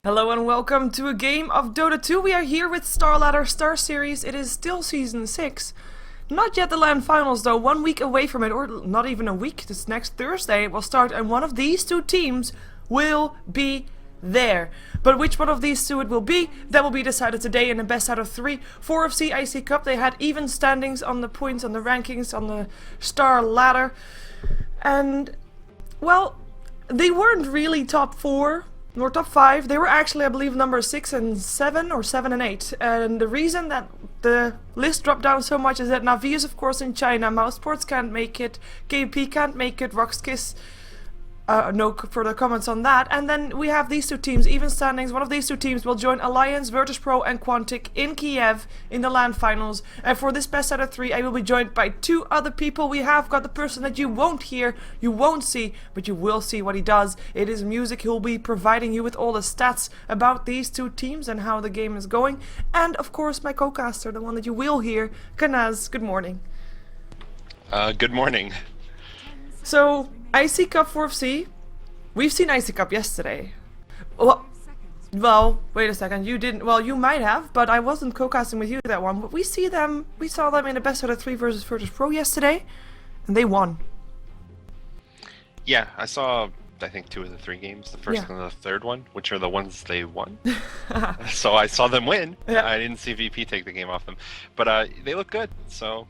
Hello and welcome to a game of Dota2. We are here with StarLadder Star Series. It is still Season 6. Not yet the LAN finals though, 1 week away from it, or not even a week. This next Thursday it will start and one of these two teams will be there. But which one of these two it will be, that will be decided today in the best out of 3. 4FC iCCup, they had even standings on the points, on the rankings, on the StarLadder. And, well, they weren't really top 4. Or top 5, they were actually, I believe, number 6 and 7, or 7 and 8. And the reason that the list dropped down so much is that Navi is, of course, in China, Mousesports can't make it, KP can't make it, Roxkiss, no further comments on that. And then we have these two teams, even standings. One of these two teams will join Alliance, Virtus.pro and Quantic in Kiev in the LAN finals. And for this best out of 3, I will be joined by 2 other people. We have got the person that you won't hear, you won't see, but you will see what he does. It is Musik. He'll be providing you with all the stats about these two teams and how the game is going. And of course my co-caster, the one that you will hear, Kanaz. Good morning. Good morning. So, iCCup 4FC, we've seen iCCup yesterday. Well, wait a second, you didn't, well, you might have, but I wasn't co-casting with you that one. But we saw them in the best out of 3 versus Virtus.pro yesterday, and they won. Yeah, I saw, I think, 2 of the 3 games, the first and the third one, which are the ones they won. So I saw them win. Yeah. I didn't see VP take the game off them, but they look good, so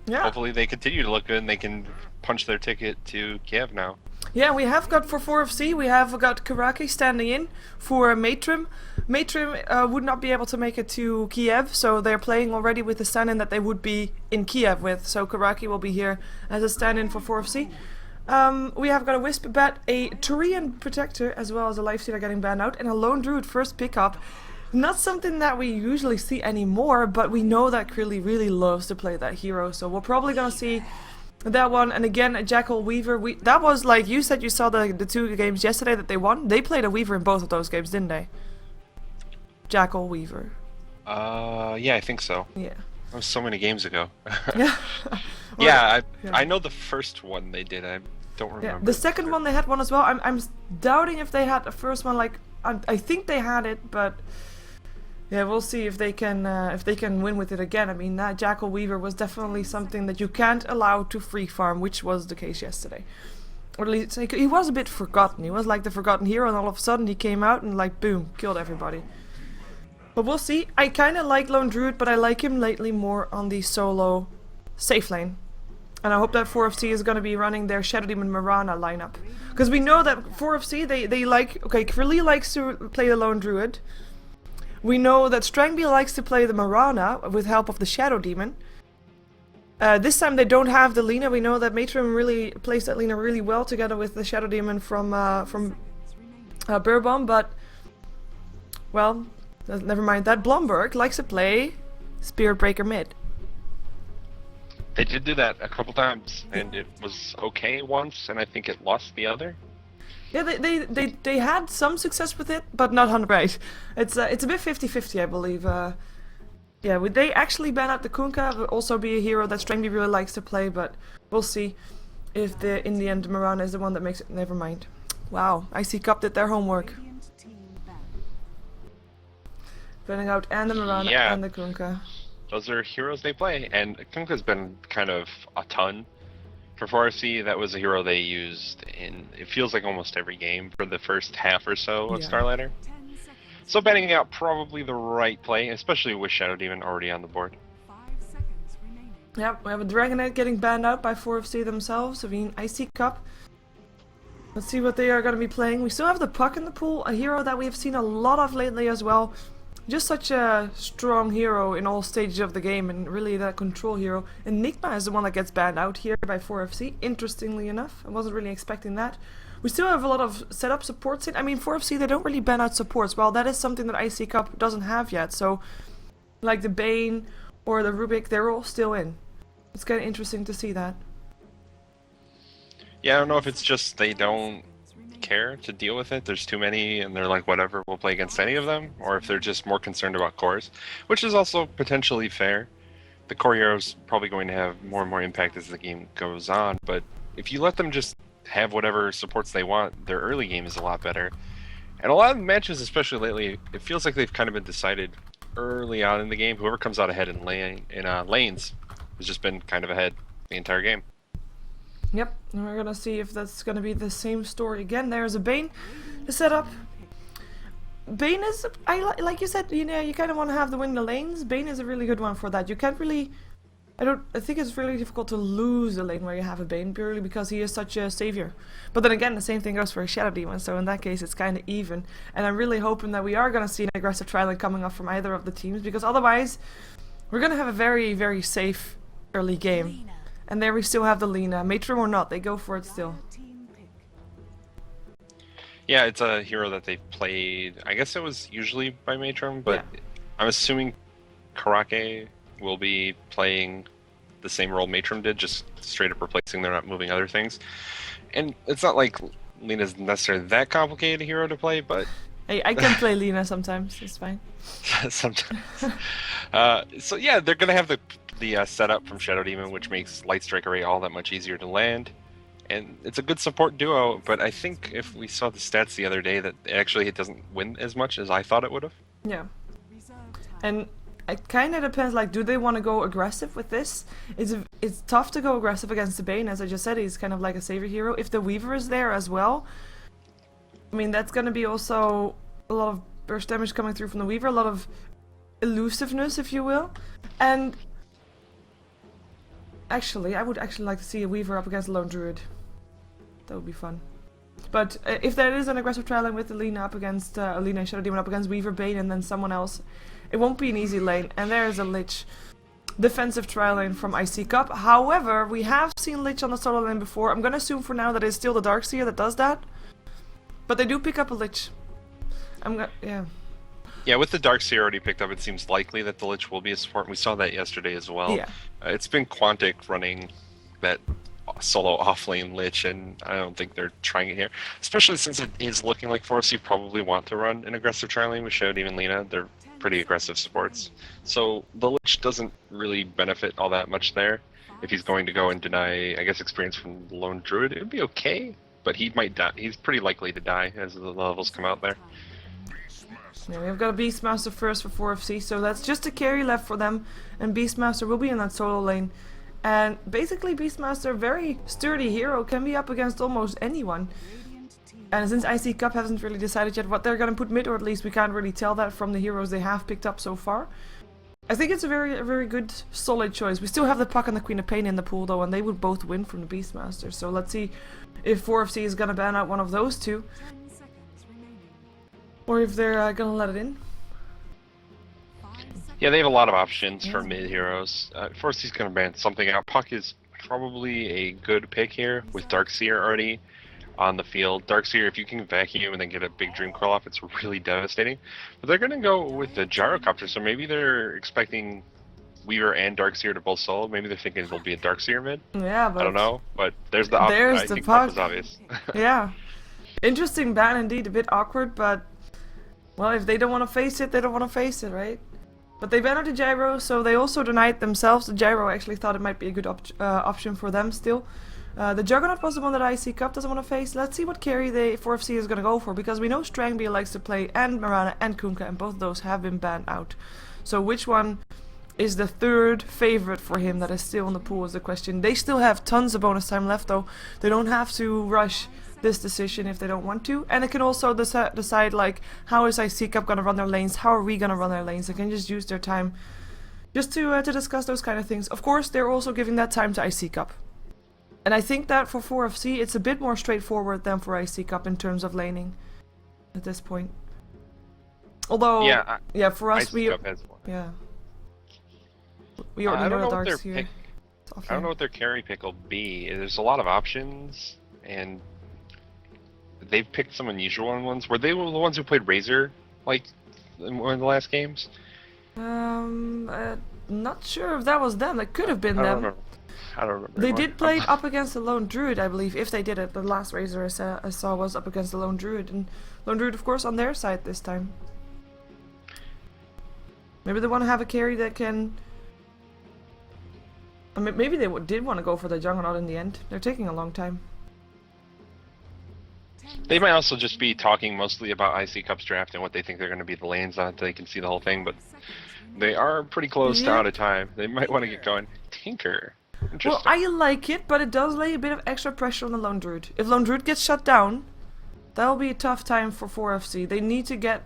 yeah. Hopefully they continue to look good and they can punch their ticket to Kiev now. Yeah, we have got for 4FC, we have got Karaki standing in for Matrim. Matrim would not be able to make it to Kiev, so they're playing already with the stand-in that they would be in Kiev with. So Karaki will be here as a stand-in for 4FC. We have got a Wisp Bat, a Turian Protector, as well as a Lifestealer getting banned out, and a Lone Druid first pickup. Not something that we usually see anymore, but we know that Krilly really loves to play that hero, so we're probably gonna see that one. And again, a Jackal Weaver. That was like you said, you saw the 2 games yesterday that they won. They played a Weaver in both of those games, didn't they? Jackal Weaver. Yeah, I think so. Yeah. That was so many games ago. Yeah. Yeah, I know the first one they did. I don't remember. Yeah. The second one they had one as well. I'm doubting if they had the first one. Like I think they had it, but yeah, we'll see if they can win with it again. I mean, that Jackal Weaver was definitely something that you can't allow to free farm, which was the case yesterday. Or at least he was a bit forgotten. He was like the forgotten hero, and all of a sudden he came out and like boom, killed everybody. But we'll see. I kind of like Lone Druid, but I like him lately more on the solo safe lane. And I hope that 4FC is going to be running their Shadow Demon Mirana lineup. Because we know that 4FC, they like, okay, Krilly likes to play the Lone Druid. We know that Strangby likes to play the Mirana with help of the Shadow Demon. This time they don't have the Lina. We know that Matrim really plays that Lina really well together with the Shadow Demon from Burbomb, but well, never mind that. Blomberg likes to play Spirit Breaker mid. They did do that a couple times, and it was okay once, and I think it lost the other. Yeah, they had some success with it, but not 100%. It's a bit 50-50, I believe. Yeah, would they actually ban out the Kunkka? Would also be a hero that Strangby really likes to play, but we'll see if in the end Mirana is the one that makes it. Never mind. Wow, iCCup did their homework. Banning out and the Mirana and the Kunkka. Those are heroes they play, and Kunkka's been kind of a ton. For 4FC, that was a hero they used in, it feels like almost every game for the first half or so of StarLadder. So banning out probably the right play, especially with Shadow Demon already on the board. Yep, we have a Dragonite getting banned out by 4FC themselves. I mean, iCCup. Let's see what they are going to be playing. We still have the Puck in the pool, a hero that we have seen a lot of lately as well. Just such a strong hero in all stages of the game, and really that control hero. Enigma is the one that gets banned out here by 4FC, interestingly enough. I wasn't really expecting that. We still have a lot of setup supports in. I mean, 4FC, they don't really ban out supports. Well, that is something that iCCup doesn't have yet, so like the Bane or the Rubik, they're all still in. It's kind of interesting to see that. Yeah, I don't know if it's just they don't care to deal with it. There's too many, and they're like, whatever, we'll play against any of them, or if they're just more concerned about cores, which is also potentially fair. The core hero's probably going to have more and more impact as the game goes on, but if you let them just have whatever supports they want, their early game is a lot better. And a lot of matches, especially lately, it feels like they've kind of been decided early on in the game. Whoever comes out ahead in lanes has just been kind of ahead the entire game. Yep, and we're gonna see if that's gonna be the same story again. There's a Bane to set up. Bane is, like you said, you know, you kind of want to have the win the lanes. Bane is a really good one for that. You can't really, I think it's really difficult to lose a lane where you have a Bane purely because he is such a savior. But then again, the same thing goes for a Shadow Demon, so in that case it's kind of even. And I'm really hoping that we are going to see an aggressive trialing coming up from either of the teams, because otherwise we're going to have a very, very safe early game. And there we still have the Lina. Matron or not, they go for it still. Yeah, it's a hero that they played, I guess it was usually by Matron, but yeah. I'm assuming Karake will be playing the same role Matron did, just straight up replacing, they're not moving other things. And it's not like Lina's necessarily that complicated a hero to play, but... Hey, I can play Lina sometimes, it's fine. Sometimes. So yeah, they're going to have the setup from Shadow Demon, which makes Light Strike Array all that much easier to land. And it's a good support duo, but I think if we saw the stats the other day, that actually it doesn't win as much as I thought it would have. Yeah. And it kind of depends, like, do they want to go aggressive with this? It's tough to go aggressive against the Bane, as I just said, he's kind of like a savior hero. If the Weaver is there as well, I mean, that's going to be also a lot of burst damage coming through from the Weaver, a lot of elusiveness, if you will. And actually, I would actually like to see a Weaver up against a Lone Druid. That would be fun. But if there is an aggressive trialing with the Lina up against Lina and Shadow Demon up against Weaver, Bane, and then someone else, it won't be an easy lane. And there is a Lich defensive trialing from iCCup. However, we have seen Lich on the solo lane before. I'm gonna assume for now that it's still the Darkseer that does that. But they do pick up a Lich. Yeah. Yeah, with the Darkseer already picked up, it seems likely that the Lich will be a support. We saw that yesterday as well. Yeah. It's been Quantic running that solo offlane Lich, and I don't think they're trying it here. Especially since it is looking like for us, you probably want to run an aggressive trialing with Shadow Demon Lina. They're pretty aggressive supports. So the Lich doesn't really benefit all that much there. If he's going to go and deny, I guess, experience from the Lone Druid, it would be okay. But he might die. He's pretty likely to die as the levels come out there. Yeah, we've got a Beastmaster first for 4FC, so that's just a carry left for them. And Beastmaster will be in that solo lane. And basically Beastmaster, very sturdy hero, can be up against almost anyone. And since iCCup hasn't really decided yet what they're going to put mid, or at least we can't really tell that from the heroes they have picked up so far, I think it's a very good, solid choice. We still have the Puck and the Queen of Pain in the pool though, and they would both win from the Beastmaster. So let's see if 4FC is going to ban out one of those two. Or if they're going to let it in. Yeah, they have a lot of options for mid heroes. 4FC's going to ban something out. Puck is probably a good pick here with Darkseer already on the field. Darkseer, if you can vacuum and then get a big Dream Coil off, it's really devastating. But they're going to go with the Gyrocopter, so maybe they're expecting Weaver and Darkseer to both solo. Maybe they're thinking it'll be a Darkseer mid. Yeah, but I don't know, but there's the option. There's I the think Puck. that was obvious. Yeah. Interesting ban indeed, a bit awkward, but well, if they don't want to face it, they don't want to face it, right? But they banned out the Gyro, so they also denied themselves. The Gyro actually thought it might be a good option for them still. The Juggernaut was the one that iCCup doesn't want to face. Let's see what carry the 4FC is going to go for, because we know Strangbeer likes to play and Mirana and Kunkka, and both of those have been banned out. So which one is the third favorite for him that is still in the pool is the question. They still have tons of bonus time left though. They don't have to rush this decision if they don't want to, and it can also decide like, how is iCCup going to run their lanes, how are we going to run their lanes. They can just use their time just to discuss those kind of things. Of course, they're also giving that time to iCCup. And I think that for 4FC, it's a bit more straightforward than for iCCup in terms of laning at this point. Although, yeah, for us, we already know the Darks here. I don't know what their carry pick will be. There's a lot of options, and they've picked some unusual ones. Were they the ones who played Razor, like, in one of the last games? Not sure if that was them. That could have been I don't them. remember. I don't remember. They anymore. did play it up against the Lone Druid, I believe, if they did it. The last Razor I saw was up against the Lone Druid. And Lone Druid, of course, on their side this time. Maybe they want to have a carry that can... I mean, maybe they did want to go for the Juggernaut in the end. They're taking a long time. They might also just be talking mostly about iCCup's draft and what they think they're going to be the lanes on, so they can see the whole thing, but they are pretty close to out of time. They might want to get going. Tinker. Interesting. Well, I like it, but it does lay a bit of extra pressure on the Lone Druid. If Lone Druid gets shut down, that'll be a tough time for 4FC. They need to get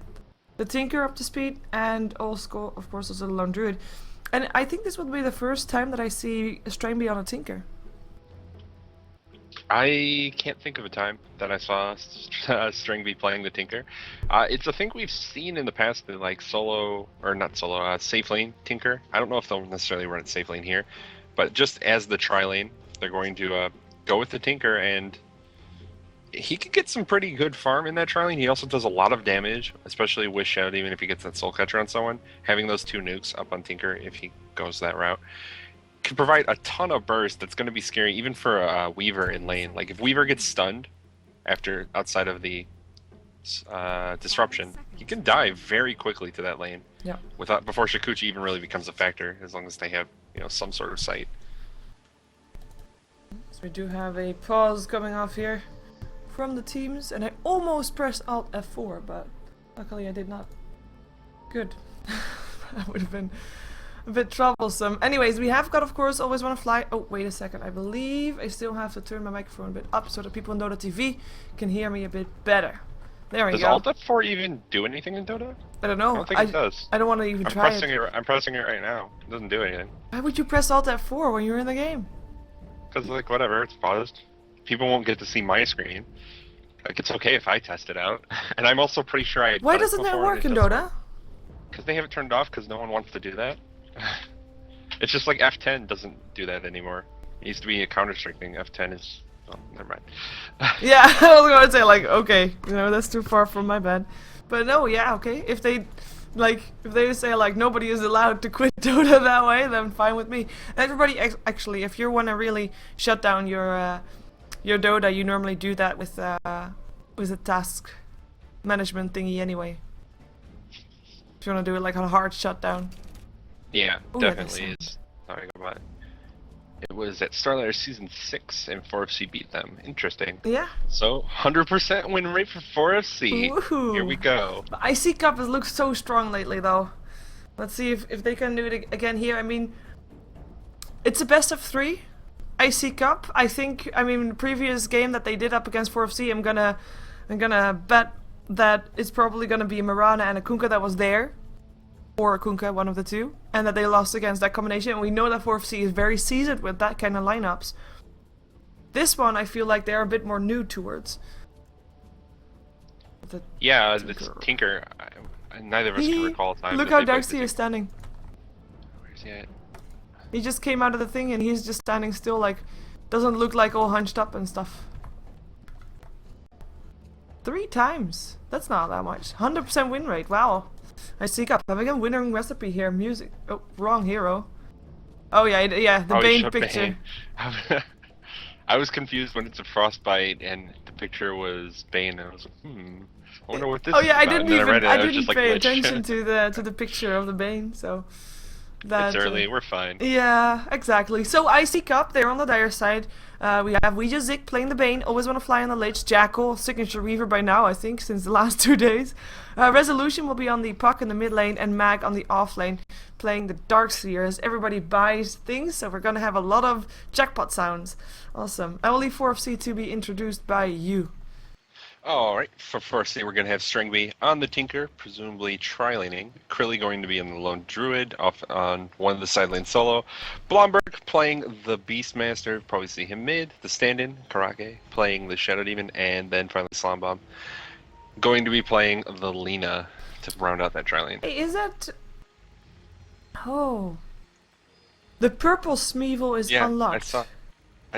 the Tinker up to speed, and also, of course, also the Lone Druid. And I think this would be the first time that I see a Strangby on a Tinker. I can't think of a time that I saw Stringby playing the Tinker. It's a thing we've seen in the past in like solo, or not solo, safe lane Tinker. I don't know if they'll necessarily run it safe lane here, but just as the tri lane, they're going to go with the Tinker, and he could get some pretty good farm in that tri lane. He also does a lot of damage, especially with Shadow, even if he gets that Soul Catcher on someone. Having those 2 nukes up on Tinker, if he goes that route, can provide a ton of burst that's going to be scary even for Weaver in lane. Like if Weaver gets stunned after outside of the disruption, he can die very quickly to that lane. Yeah. Without before Shikuchi even really becomes a factor, as long as they have some sort of sight. So we do have a pause coming off here from the teams, and I almost pressed Alt F4, but luckily I did not. Good. That would have been a bit troublesome. Anyways, we have got, of course, Always Wanna Fly. Oh, wait a second. I believe I still have to turn my microphone a bit up so that people in Dota TV can hear me a bit better. There we go. Does Alt F4 even do anything in Dota? I don't know. I don't think it does. I don't want to even try it. I'm pressing it right now. It doesn't do anything. Why would you press Alt F4 when you're in the game? Because, like, whatever, it's paused. People won't get to see my screen. Like, it's okay if I test it out. And I'm also pretty sure I... Why doesn't that work in Dota? Because they have it turned off because no one wants to do that. It's just like F10 doesn't do that anymore. It used to be a Counter-Strike thing. F10 is... Oh, never mind. Yeah, I was going to say, like, okay, that's too far from my bed. But no, yeah, okay. If they say, like, nobody is allowed to quit Dota that way, then fine with me. Everybody, actually, if you want to really shut down your Dota, you normally do that with a task management thingy anyway. If you want to do it like a hard shutdown. Yeah, Ooh, definitely is. Sorry about it. It was at StarLadder Season 6 and 4FC beat them. Interesting. Yeah. So, 100% win rate for 4FC. Woohoo. Here we go. The iCCup has looked so strong lately, though. Let's see if they can do it again here. I mean, it's a best of 3. iCCup. I mean, the previous game that they did up against 4FC, I'm gonna bet that it's probably gonna be a Mirana and a Kunkka that was there. Or a Kunkka, one of the two. And that they lost against that combination. And we know that 4FC is very seasoned with that kind of lineups. This one, I feel like they're a bit more new towards. Yeah, this Tinker, neither of us can recall a time. Look how Darcy is standing. Where's he at? He just came out of the thing and he's just standing still, like, doesn't look like all hunched up and stuff. 3 times. That's not that much. 100% win rate. Wow. iCCup having a winning recipe here. Music. Oh, wrong hero. Oh yeah, the Bane picture. Bane. I was confused when it's a Frostbite and the picture was Bane. I was like, I wonder what this is yeah, I about. didn't pay attention to the picture of the Bane, so it's early, we're fine. Yeah, exactly. So iCCup, they're on the dire side. We have Ouija Zik playing the Bane, Always Wanna Fly on the Lich, Jackal, Signature Weaver by now, I think, since the last 2 days. Resolution will be on the Puck in the mid lane, and Mag on the off lane, playing the Darkseer as everybody buys things, so we're gonna have a lot of jackpot sounds. Awesome. I will leave 4FC to be introduced by you. Alright, for first we're going to have Stringby on the Tinker, presumably tri-laning. Krilly going to be in the Lone Druid, off on one of the side lane solo. Blomberg playing the Beastmaster, probably see him mid. The stand-in, Karake, playing the Shadow Demon, and then finally Slam Bomb. Going to be playing the Lina to round out that tri-lane. Hey, is that... Oh. The purple Smeevil is unlocked. I saw...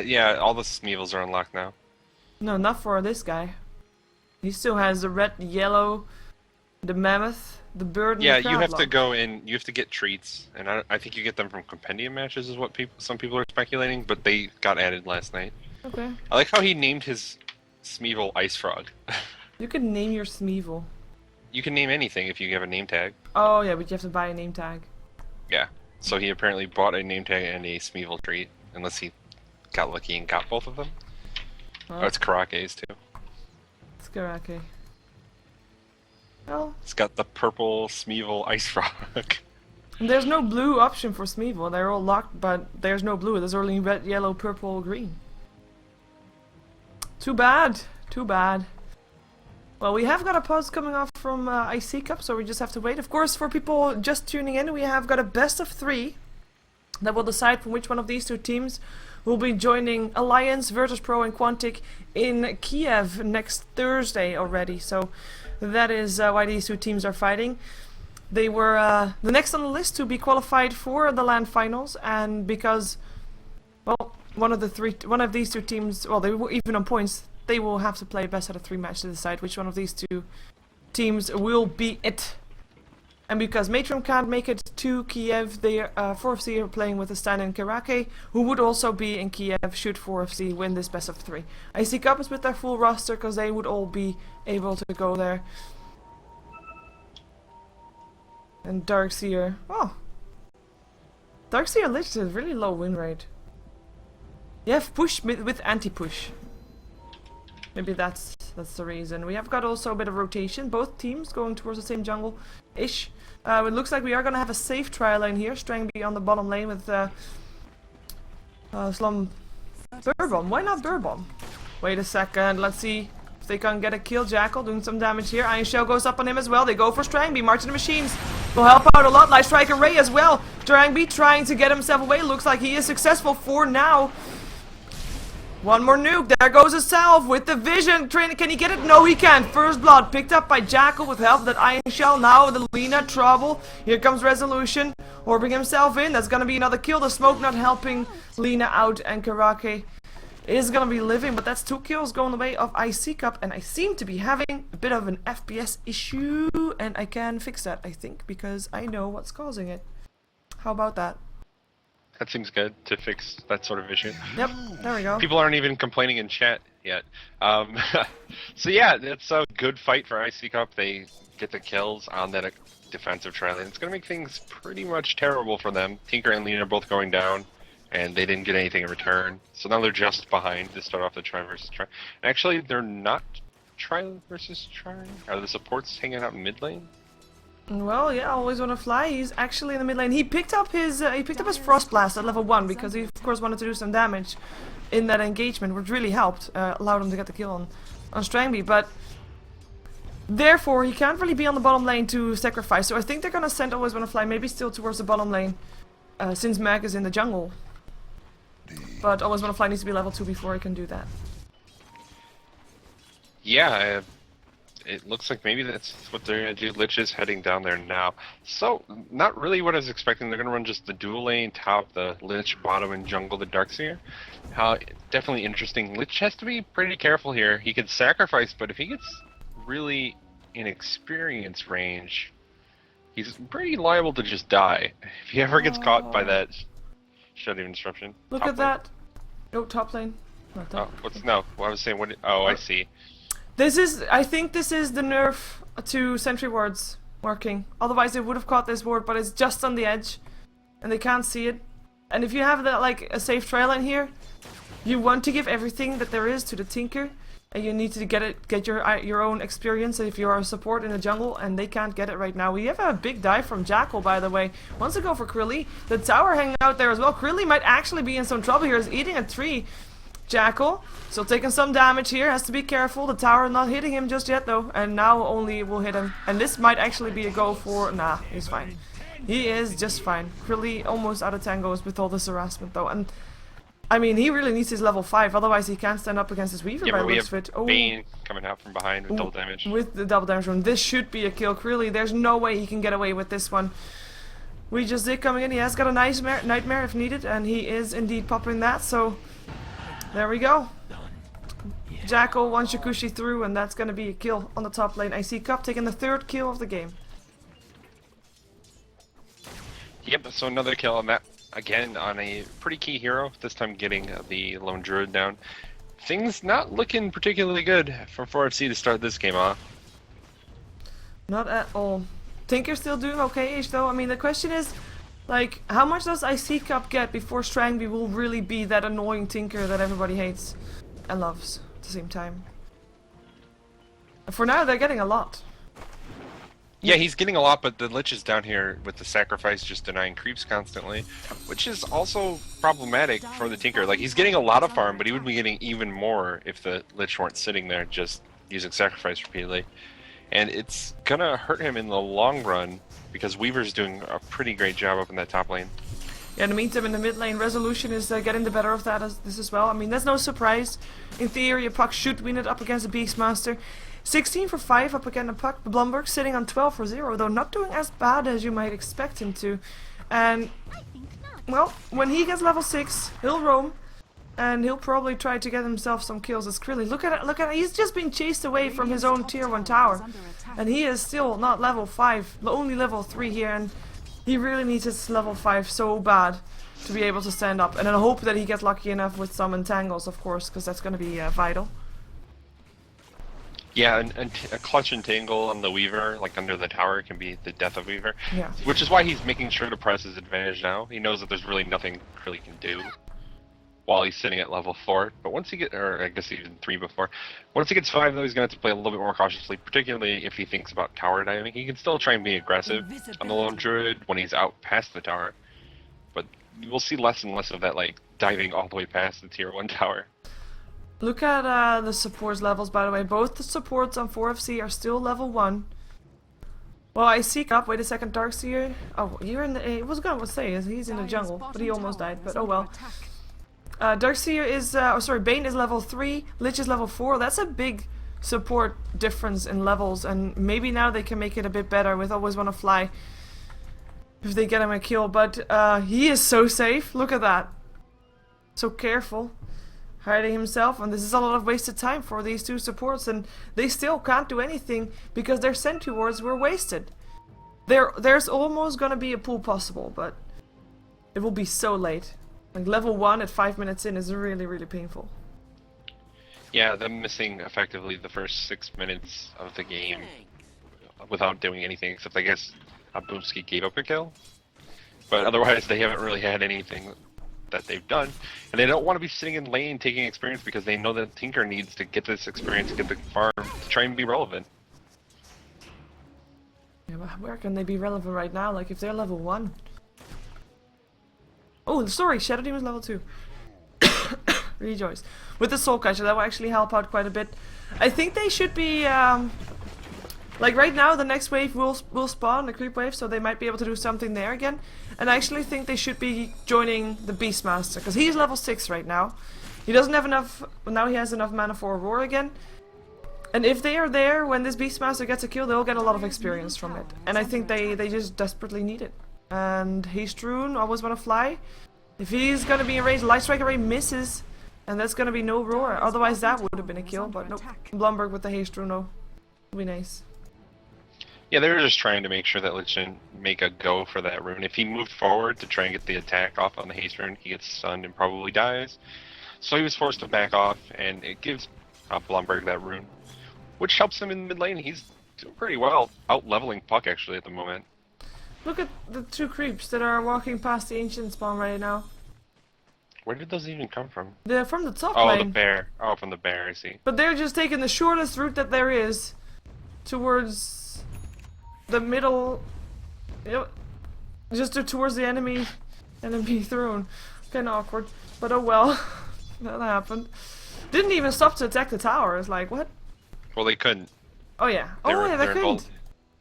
yeah, all the Smeevils are unlocked now. No, not for this guy. He still has the red, yellow, The mammoth, the bird, and Yeah, the you have to crab go in. You have to get treats, and I think you get them from compendium matches, is what some people are speculating. But they got added last night. Okay. I like how he named his Smeevil Ice Frog. You can name your Smeevil. You can name anything if you have a name tag. Oh yeah, but you have to buy a name tag. Yeah. So he apparently bought a name tag and a Smeevil treat, unless he got lucky and got both of them. Oh, it's Karake's too. It's Karake. Well, it's got the purple Smeevil Ice Frog. There's no blue option for Smeevil. They're all locked, but there's no blue. There's only red, yellow, purple, green. Too bad. Too bad. Well, we have got a pause coming off from iCCup, so we just have to wait. Of course, for people just tuning in, we have got a best of 3 that will decide from which one of these two teams will be joining Alliance, Virtus.pro, and Quantic in Kiev next Thursday already. So that is why these two teams are fighting. They were the next on the list to be qualified for the LAN finals, and because, well, one of these two teams, well, they were even on points. They will have to play a best out of 3 match to decide which one of these two teams will be it. And because Matron can't make it to Kiev, they 4FC are playing with Stan and Karake, who would also be in Kiev should 4FC win this best of 3. iCCup is with their full roster because they would all be able to go there. And Darkseer, oh, Darkseer Lich has a really low win rate. You have push with anti-push. Maybe that's the reason. We have got also a bit of rotation. Both teams going towards the same jungle-ish. It looks like we are going to have a safe trial lane here. Strangby on the bottom lane with Slum Burbomb. Why not Burbomb? Wait a second. Let's see if they can get a kill. Jackal doing some damage here. Iron Shell goes up on him as well. They go for Strangby. March of the Machines will help out a lot. Light Striker Ray as well. Strangby trying to get himself away. Looks like he is successful for now. One more nuke. There goes himself with the vision. Can he get it? No, he can't. First blood picked up by Jackal with help of that Iron Shell. Now the Lina trouble. Here comes Resolution. Orbing himself in. That's gonna be another kill. The smoke not helping Lina out, and Karake is gonna be living. But that's 2 kills going the way of iCCup, and I seem to be having a bit of an FPS issue, and I can fix that, I think, because I know what's causing it. How about that? That seems good to fix that sort of issue. Yep, there we go. People aren't even complaining in chat yet. So yeah, it's a good fight for iCCup. They get the kills on that defensive trial, and it's going to make things pretty much terrible for them. Tinker and Lena are both going down, and they didn't get anything in return. So now they're just behind to start off the try versus try. Actually, they're not try versus try. Are the supports hanging out in mid lane? Well, yeah, always wanna fly. He's actually in the mid lane. He picked up his Frost Blast at level 1 because he of course wanted to do some damage in that engagement, which really helped, allowed him to get the kill on Strangby. But therefore, he can't really be on the bottom lane to sacrifice. So I think they're gonna send Always Wanna Fly maybe still towards the bottom lane, since Mag is in the jungle. But Always Wanna Fly needs to be level 2 before he can do that. Yeah. It looks like maybe that's what they're going to do. Lich is heading down there now. So, not really what I was expecting. They're going to run just the dual lane, top, the Lich, bottom, and jungle the Darkseer. Definitely interesting. Lich has to be pretty careful here. He could sacrifice, but if he gets really in experience range, he's pretty liable to just die. If he ever gets caught by that Shutdown Disruption. Look at that. Oh, top lane. Not top. Oh, no, I was saying, I see. I think this is the nerf to sentry wards working. Otherwise they would have caught this ward, but it's just on the edge. And they can't see it. And if you have like a safe trail in here, you want to give everything that there is to the Tinker. And you need to get your own experience if you are a support in the jungle, and they can't get it right now. We have a big dive from Jackal, by the way. Wants to go for Krilly. The tower hanging out there as well. Krilly might actually be in some trouble here. He's eating a tree. Jackal still taking some damage here, has to be careful. The tower not hitting him just yet though, and now only will hit him. And this might actually be a go for... Nah, he's fine. He is just fine. Really almost out of tangos with all this harassment though. And I mean, he really needs his level 5, otherwise he can't stand up against his Weaver by looks of it. Oh, Bane coming out from behind with double damage. With the double damage rune. This should be a kill. Really, there's no way he can get away with this one. We just did coming in. He has got a nice nightmare if needed, and he is indeed popping that, so... There we go. Jackal, one Shakushi through, and that's gonna be a kill on the top lane. iCCup taking the 3rd kill of the game. Yep, so another kill on that, again, on a pretty key hero, this time getting the lone druid down. Things not looking particularly good from 4FC to start this game off. Not at all. Tinker's still doing okay-ish though. I mean, the question is, like, how much does iCCup get before Strangby will really be that annoying Tinker that everybody hates and loves at the same time? And for now, they're getting a lot. Yeah, he's getting a lot, but the Lich is down here with the sacrifice just denying creeps constantly, which is also problematic for the Tinker. Like, he's getting a lot of farm, but he would be getting even more if the Lich weren't sitting there just using sacrifice repeatedly. And it's gonna hurt him in the long run, because Weaver's doing a pretty great job up in that top lane. Yeah, in the meantime, in the mid lane, Resolution is getting the better of that as well. I mean, that's no surprise. In theory, a Puck should win it up against a Beastmaster. 16 for 5 up against a Puck. Blumberg sitting on 12 for 0, though not doing as bad as you might expect him to. And, well, when he gets level 6, he'll roam. And he'll probably try to get himself some kills as Krilly. Look at it, he's just been chased away from his own tier 1 tower. And he is still not level 5, only level 3 here, and he really needs his level 5 so bad to be able to stand up. And I hope that he gets lucky enough with some entangles, of course, because that's going to be vital. Yeah, and a clutch entangle on the Weaver, like under the tower, can be the death of Weaver. Yeah. Which is why he's making sure to press his advantage now. He knows that there's really nothing Krilly can do while he's sitting at level 4. But once he gets, or I guess even 3 before, once he gets 5 though, he's going to have to play a little bit more cautiously, particularly if he thinks about tower diving. He can still try and be aggressive on the lone druid when he's out past the tower, but we'll see less and less of that, like, diving all the way past the tier 1 tower. Look at the supports levels, by the way. Both the supports on 4FC are still level 1. Well, iCCup, wait a second, Darkseer. Oh, you're in the, I was going to say, he's in the jungle, but he almost died, but oh well. Darkseer is, Bane is level 3, Lich is level 4. That's a big support difference in levels, and maybe now they can make it a bit better with Always Wanna Fly if they get him a kill, but he is so safe. Look at that. So careful. Hiding himself, and this is a lot of wasted time for these 2 supports, and they still can't do anything because their sentry wards were wasted. There's almost gonna be a pull possible, but it will be so late. Like, level 1 at 5 minutes in is really, really painful. Yeah, them missing effectively the first 6 minutes of the game without doing anything, except I guess Musik gave up a kill. But otherwise, they haven't really had anything that they've done. And they don't want to be sitting in lane taking experience because they know that Tinker needs to get this experience, get the farm, to try and be relevant. Yeah, but where can they be relevant right now? Like, if they're level 1. Oh, sorry, Shadow Demon is level 2. Rejoice. With the Soul Catcher, that will actually help out quite a bit. I think they should be, like right now, the next wave will spawn, the creep wave, so they might be able to do something there again. And I actually think they should be joining the Beastmaster, because he's level 6 right now. He doesn't have enough, now he has enough mana for Aurora again. And if they are there when this Beastmaster gets a kill, they'll get a lot of experience from it. And I think they just desperately need it. And Haste Rune, Always Wanna Fly. If he's gonna be in range, Light Strike Array misses. And that's gonna be no Roar. Otherwise that would have been a kill, but nope. Blumberg with the Haste Rune, no. Would be nice. Yeah, they were just trying to make sure that Lich didn't make a go for that rune. If he moved forward to try and get the attack off on the Haste Rune, he gets stunned and probably dies. So he was forced to back off, and it gives Blumberg that rune, which helps him in mid lane. He's doing pretty well, out-leveling Puck actually at the moment. Look at the 2 creeps that are walking past the ancient spawn right now. Where did those even come from? They're from the top lane. Oh, the bear. Oh, from the bear, I see. But they're just taking the shortest route that there is towards the middle, you know, just towards the enemy throne. Kinda awkward, but oh well. That happened. Didn't even stop to attack the tower. It's like, what? Well, they couldn't. Oh yeah. Oh yeah, they couldn't.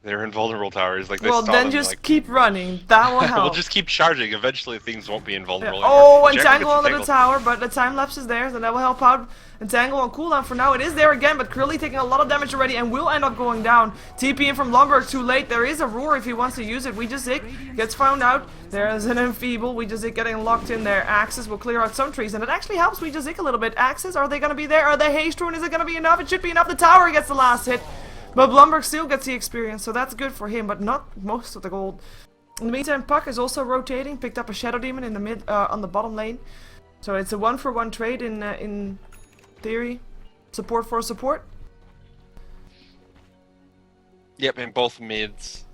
They're invulnerable towers. Like they Well, saw then them, just like, keep running. That will help. we'll just keep charging. Eventually, things won't be invulnerable Yeah. anymore. Oh, Jackal Entangle gets under the entangled. tower, but the time lapse is there, so that will help out. Entangle on cooldown for now. It is there again, but Krilly taking a lot of damage already and will end up going down. TP in from Lumberg too late. There is a roar if he wants to use it. Weejazik gets found out. There's an enfeeble. Weejazik getting locked in there. Axis will clear out some trees, and it actually helps Weejazik a little bit. Axis, are they going to be there? Are they haste rune? Is it going to be enough? It should be enough. The tower gets the last hit. But Blumberg still gets the experience, so that's good for him, but not most of the gold. In the meantime, Puck is also rotating, picked up a Shadow Demon in the mid, on the bottom lane. So it's a 1-for-1 trade in theory. Support for support. Yep, and both mids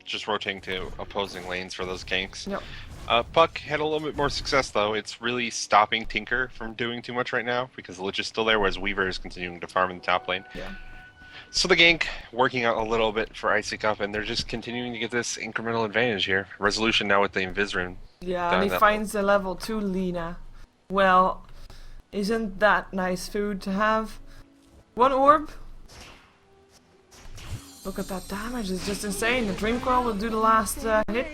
just rotating to opposing lanes for those ganks. Yep. Puck had a little bit more success though. It's really stopping Tinker from doing too much right now because the Lich is still there, whereas Weaver is continuing to farm in the top lane. Yeah. So the gank working out a little bit for iCCup, and they're just continuing to get this incremental advantage here. Resolution now with the Invis rune. Yeah, and he finds a level 2 Lina. Well, isn't that nice food to have? One orb. Look at that damage, it's just insane. The Dream Coil will do the last hit.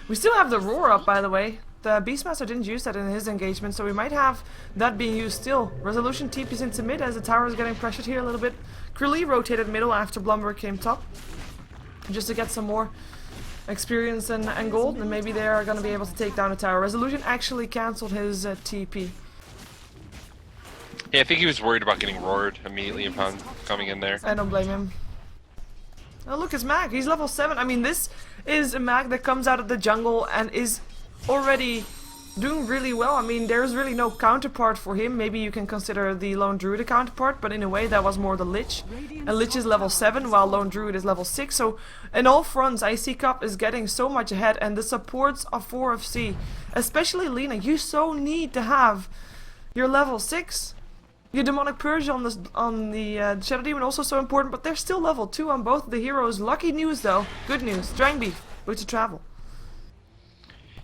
We still have the Roar up, by the way. The Beastmaster didn't use that in his engagement, so we might have that being used still. Resolution TP's into mid as the tower is getting pressured here a little bit. Krilly rotated middle after Blumberg came top. Just to get some more experience and gold, and maybe they are going to be able to take down the tower. Resolution actually cancelled his TP. Yeah, I think he was worried about getting roared immediately upon coming in there. I don't blame him. Oh look, it's Mag. He's level 7. I mean, this is a Mag that comes out of the jungle and is already doing really well. I mean, there's really no counterpart for him. Maybe you can consider the Lone Druid a counterpart, but in a way that was more the Lich. And Lich is level 7 while Lone Druid is level 6. So in all fronts, iCCup is getting so much ahead, and the supports of 4FC, especially Lina, you so need to have your level 6. Your Demonic Purge on the Shadow Demon also so important, but they're still level 2 on both the heroes. Lucky news though, good news. Drang Beef, Boots of Travel.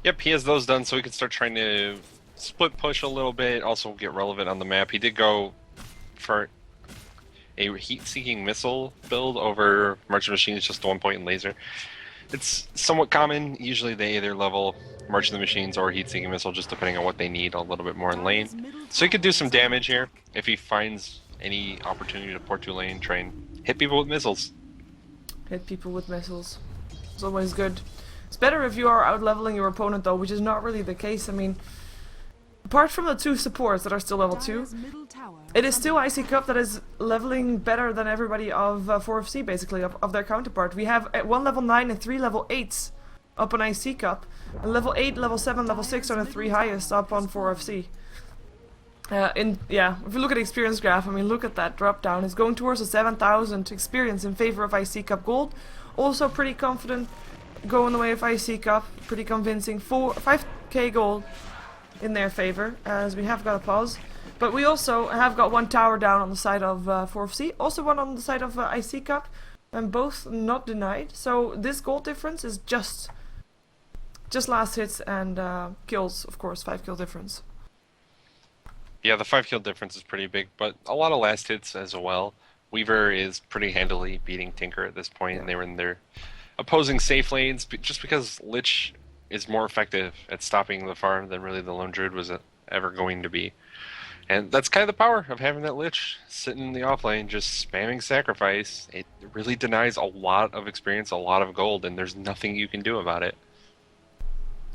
Yep, he has those done, so he can start trying to split push a little bit, also get relevant on the map. He did go for a heat-seeking missile build over Merchant Machines, just the 1 point in laser. It's somewhat common. Usually they either level Merchant of the Machines or heat-seeking missile, just depending on what they need a little bit more in lane. So he could do some damage here if he finds any opportunity to port to lane, try and hit people with missiles. Hit people with missiles. It's always good. It's better if you are out-leveling your opponent though, which is not really the case. I mean, apart from the 2 supports that are still level 2, it is still iCCup that is leveling better than everybody of 4FC, basically, of their counterpart. We have 1 level 9 and 3 level 8s up on iCCup. And level 8, level 7, level 6 are the 3 highest up on 4FC. Yeah, if you look at the experience graph, I mean, look at that drop down. It's going towards the 7,000 experience in favor of iCCup Gold. Also pretty confident going the way of iCCup. Pretty convincing. 5k gold in their favor, as we have got a pause. But we also have got 1 tower down on the side of 4FC. Also 1 on the side of iCCup. And both not denied. So this gold difference is just last hits and kills, of course. 5 kill difference. Yeah, the 5 kill difference is pretty big, but a lot of last hits as well. Weaver is pretty handily beating Tinker at this point, and they were in their opposing safe lanes, just because Lich is more effective at stopping the farm than really the Lone Druid was ever going to be. And that's kind of the power of having that Lich sitting in the off lane, just spamming sacrifice. It really denies a lot of experience, a lot of gold, and there's nothing you can do about it.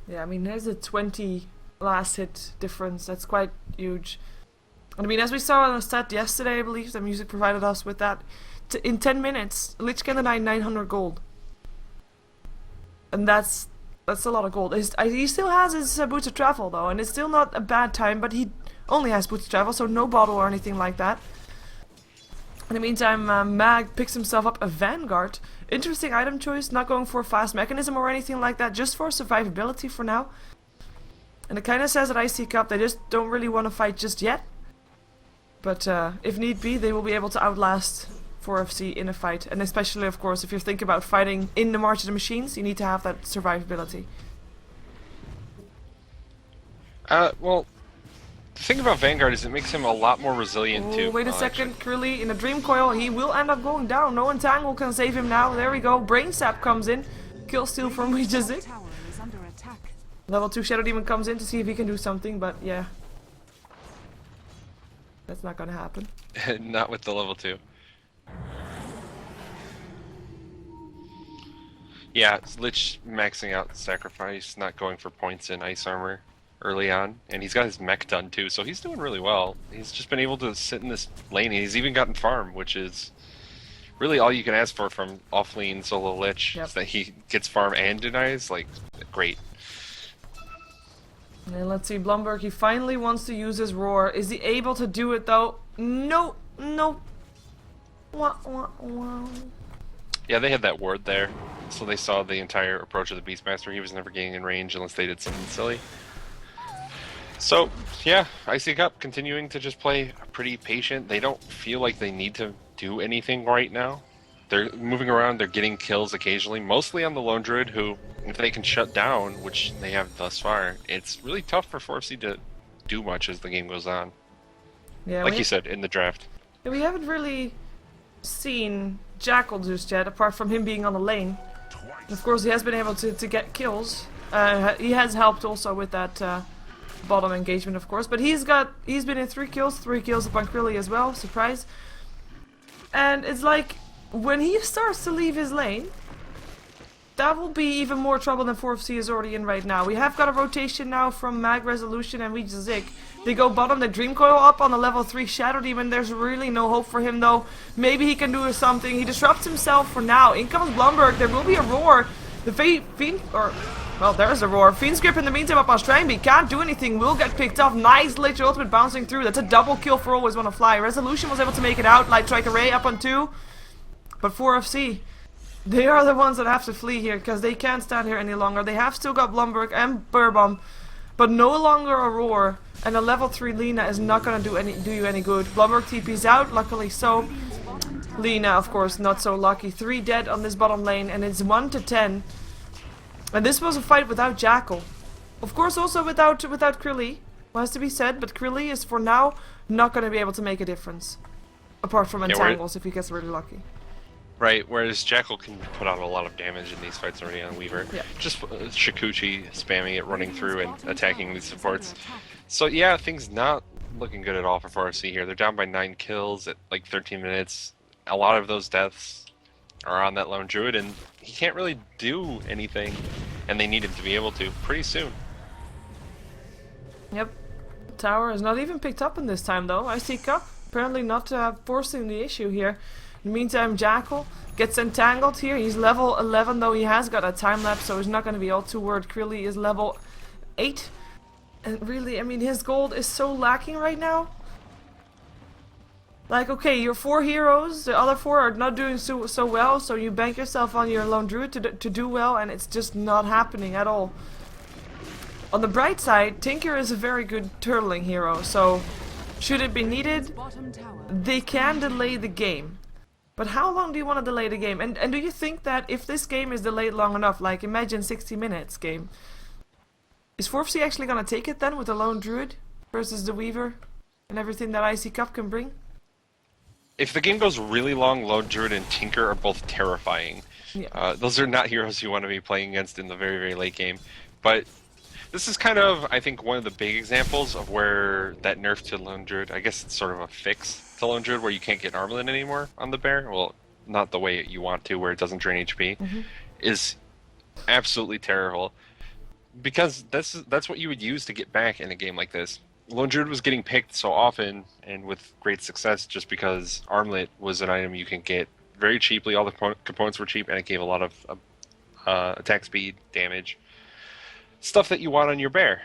Yeah, I mean, there's a 20 last hit difference. That's quite huge. And I mean, as we saw on a stat yesterday, I believe, that Musik provided us with that, in 10 minutes, Lich can deny 900 gold. And that's a lot of gold. He still has his Boots of Travel, though, and it's still not a bad time, but he only has Boots of Travel, so no bottle or anything like that. In the meantime, Mag picks himself up a Vanguard. Interesting item choice, not going for a fast mechanism or anything like that, just for survivability for now. And it kind of says at iCCup they just don't really want to fight just yet. But if need be, they will be able to outlast 4FC in a fight. And especially, of course, if you're thinking about fighting in the March of the Machines, you need to have that survivability. Well, The thing about Vanguard is it makes him a lot more resilient too. Wait a second, Curly in a Dream Coil, he will end up going down. No Entangle can save him now. There we go. Brain Sap comes in. Kill steal from Musik. Level 2 Shadow Demon comes in to see if he can do something, but yeah. That's not gonna happen. Not with the level 2. Yeah, Lich maxing out Sacrifice, not going for points in Ice Armor early on, and he's got his mech done too, so he's doing really well. He's just been able to sit in this lane, and he's even gotten farm, which is really all you can ask for from off-lane solo Lich, is that he gets farm and denies, like, great. And let's see, Blumberg, he finally wants to use his roar. Is he able to do it though? No, no. Wah, wah, wah. Yeah, they had that ward there, so they saw the entire approach of the Beastmaster. He was never getting in range unless they did something silly. So, yeah, iCCup continuing to just play pretty patient. They don't feel like they need to do anything right now. They're moving around, they're getting kills occasionally, mostly on the Lone Druid, who, if they can shut down, which they have thus far, it's really tough for 4FC to do much as the game goes on. Yeah, like you said, in the draft. We haven't really seen Jackal just yet, apart from him being on the lane. Of course, he has been able to get kills. He has helped also with that bottom engagement, of course. But he's been in 3 kills upon Krilly as well, surprise. And it's like, when he starts to leave his lane, that will be even more trouble than 4FC is already in right now. We have got a rotation now from Mag Resolution and Musik. They go bottom, the Dream Coil up on the level 3 Shadow Demon. There's really no hope for him though. Maybe he can do something. He disrupts himself for now. In comes Blumberg. There will be a roar. The Fiend, well, there's a roar. Fiend's Grip in the meantime up on Strang, but he can't do anything. Will get picked off. Nice Lich Ultimate bouncing through. That's a double kill for Always Wanna Fly. Resolution was able to make it out. Light Strike Array up on 2. But 4FC, they are the ones that have to flee here, because they can't stand here any longer. They have still got Blumberg and Burbom, but no longer a roar. And a level 3 Lina is not gonna do you any good. Blumberg TP's out, luckily so. Lina, of course, not so lucky. 3 dead on this bottom lane, and it's 1-10. And this was a fight without Jackal. Of course, also without Krilly, has to be said, but Krilly is for now not gonna be able to make a difference. Apart from Entangles, if he gets really lucky. Right, whereas Jackal can put out a lot of damage in these fights already on Weaver. Yeah. Just Shikuchi spamming it, running through and attacking these supports. So yeah, things not looking good at all for 4FC here. They're down by 9 kills at like 13 minutes. A lot of those deaths are on that Lone Druid, and he can't really do anything, and they need him to be able to pretty soon. Yep. Tower is not even picked up in this time though. iCCup apparently not forcing the issue here. In the meantime, Jackal gets entangled here. He's level 11 though. He has got a time lapse, so he's not going to be all too worried. Krilly is level 8. And really, I mean, his gold is so lacking right now. Like, okay, your 4 heroes, the other 4 are not doing so well, so you bank yourself on your Lone Druid to do well, and it's just not happening at all. On the bright side, Tinker is a very good turtling hero, so should it be needed, they can delay the game. But how long do you want to delay the game? And do you think that if this game is delayed long enough, like imagine 60 minutes game, is 4FC actually going to take it then with the Lone Druid versus the Weaver and everything that iCCup can bring? If the game goes really long, Lone Druid and Tinker are both terrifying. Yeah. Those are not heroes you want to be playing against in the very, very late game. But this is kind of, I think, one of the big examples of where that nerf to Lone Druid, I guess it's sort of a fix to Lone Druid where you can't get Armlet anymore on the bear. Well, not the way you want to, where it doesn't drain HP, is absolutely terrible. Because that's what you would use to get back in a game like this. Lone Druid was getting picked so often and with great success just because Armlet was an item you can get very cheaply. All the components were cheap, and it gave a lot of attack speed, damage, stuff that you want on your bear.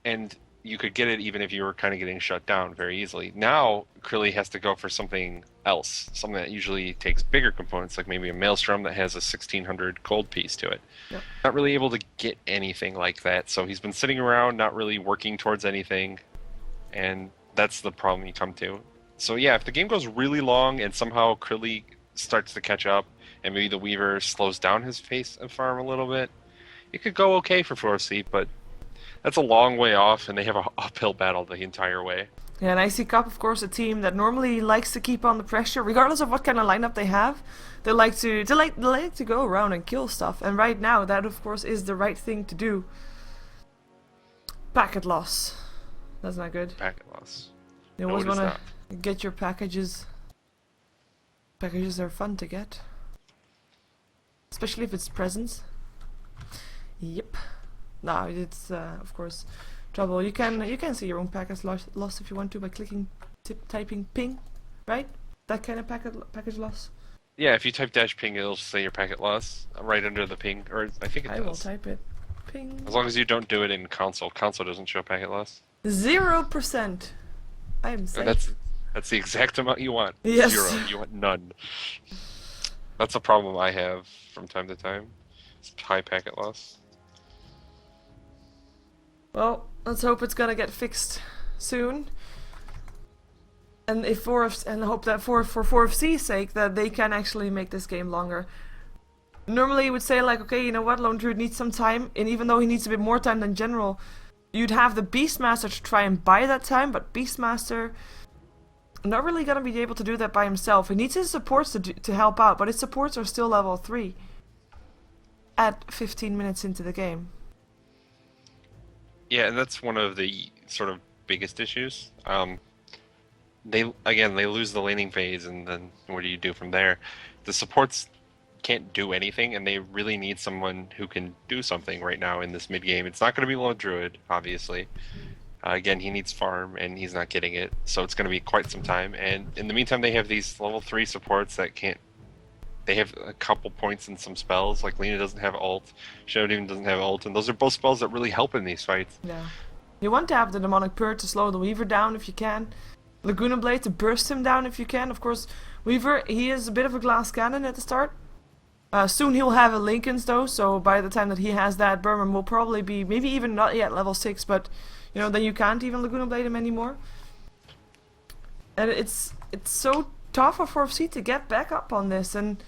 And you could get it even if you were kind of getting shut down very easily. Now, Krilly has to go for something else, something that usually takes bigger components, like maybe a Maelstrom that has a 1600 gold piece to it. Yep. Not really able to get anything like that, so he's been sitting around, not really working towards anything, and that's the problem you come to. So yeah, if the game goes really long and somehow Krilly starts to catch up, and maybe the Weaver slows down his pace of farm a little bit, it could go okay for 4FC, but That's a long way off, and they have a uphill battle the entire way. Yeah, and iCCup, of course, a team that normally likes to keep on the pressure, regardless of what kind of lineup they have. They like to go around and kill stuff, and right now that, of course, is the right thing to do. Packet loss. That's not good. Packet loss. You always want to get your packages. Packages are fun to get, especially if it's presents. Yep. No, it's of course trouble. You can see your own package loss if you want to by typing ping, right? That kind of package loss. Yeah, if you type -ping, it'll say your packet loss right under the ping, or I think it does. I will type it. Ping. As long as you don't do it in console. Console doesn't show packet loss. 0%. I am safe. That's the exact amount you want. Yes. 0. You want none. That's a problem I have from time to time. It's high packet loss. Well, let's hope it's gonna get fixed soon. And hope that for 4FC's sake that they can actually make this game longer. Normally you would say like, okay, you know what, Lone Druid needs some time, and even though he needs a bit more time than General, you'd have the Beastmaster to try and buy that time, but Beastmaster not really gonna be able to do that by himself. He needs his supports to help out, but his supports are still level 3 at 15 minutes into the game. Yeah, and that's one of the sort of biggest issues. They lose the laning phase, and then what do you do from there? The supports can't do anything, and they really need someone who can do something right now in this mid game. It's not going to be Lone Druid, obviously. Again, he needs farm, and he's not getting it, so it's going to be quite some time. And in the meantime, they have these level 3 supports that can't. They have a couple points in some spells, like Lina doesn't have ult, Showdown doesn't have ult, and those are both spells that really help in these fights. Yeah. You want to have the Demonic Purge to slow the Weaver down if you can. Laguna Blade to burst him down if you can. Of course, Weaver, he is a bit of a glass cannon at the start. Soon he'll have a Lincoln's though, so by the time that he has that, Berman will probably be, maybe even not yet level 6, but you know, then you can't even Laguna Blade him anymore. And it's so tough for 4FC to get back up on this, and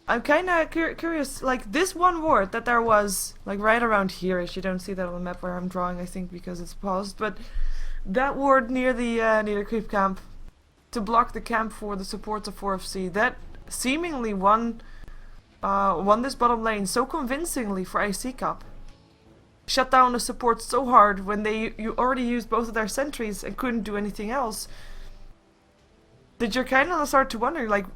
I'm kind of curious, like this one ward that there was, like right around here-ish, you don't see that on the map where I'm drawing, I think, because it's paused, but that ward near the creep camp, to block the camp for the supports of 4FC, that seemingly won this bottom lane so convincingly for iCCup. Shut down the support so hard when you already used both of their sentries and couldn't do anything else. Did you kind of start to wonder, like,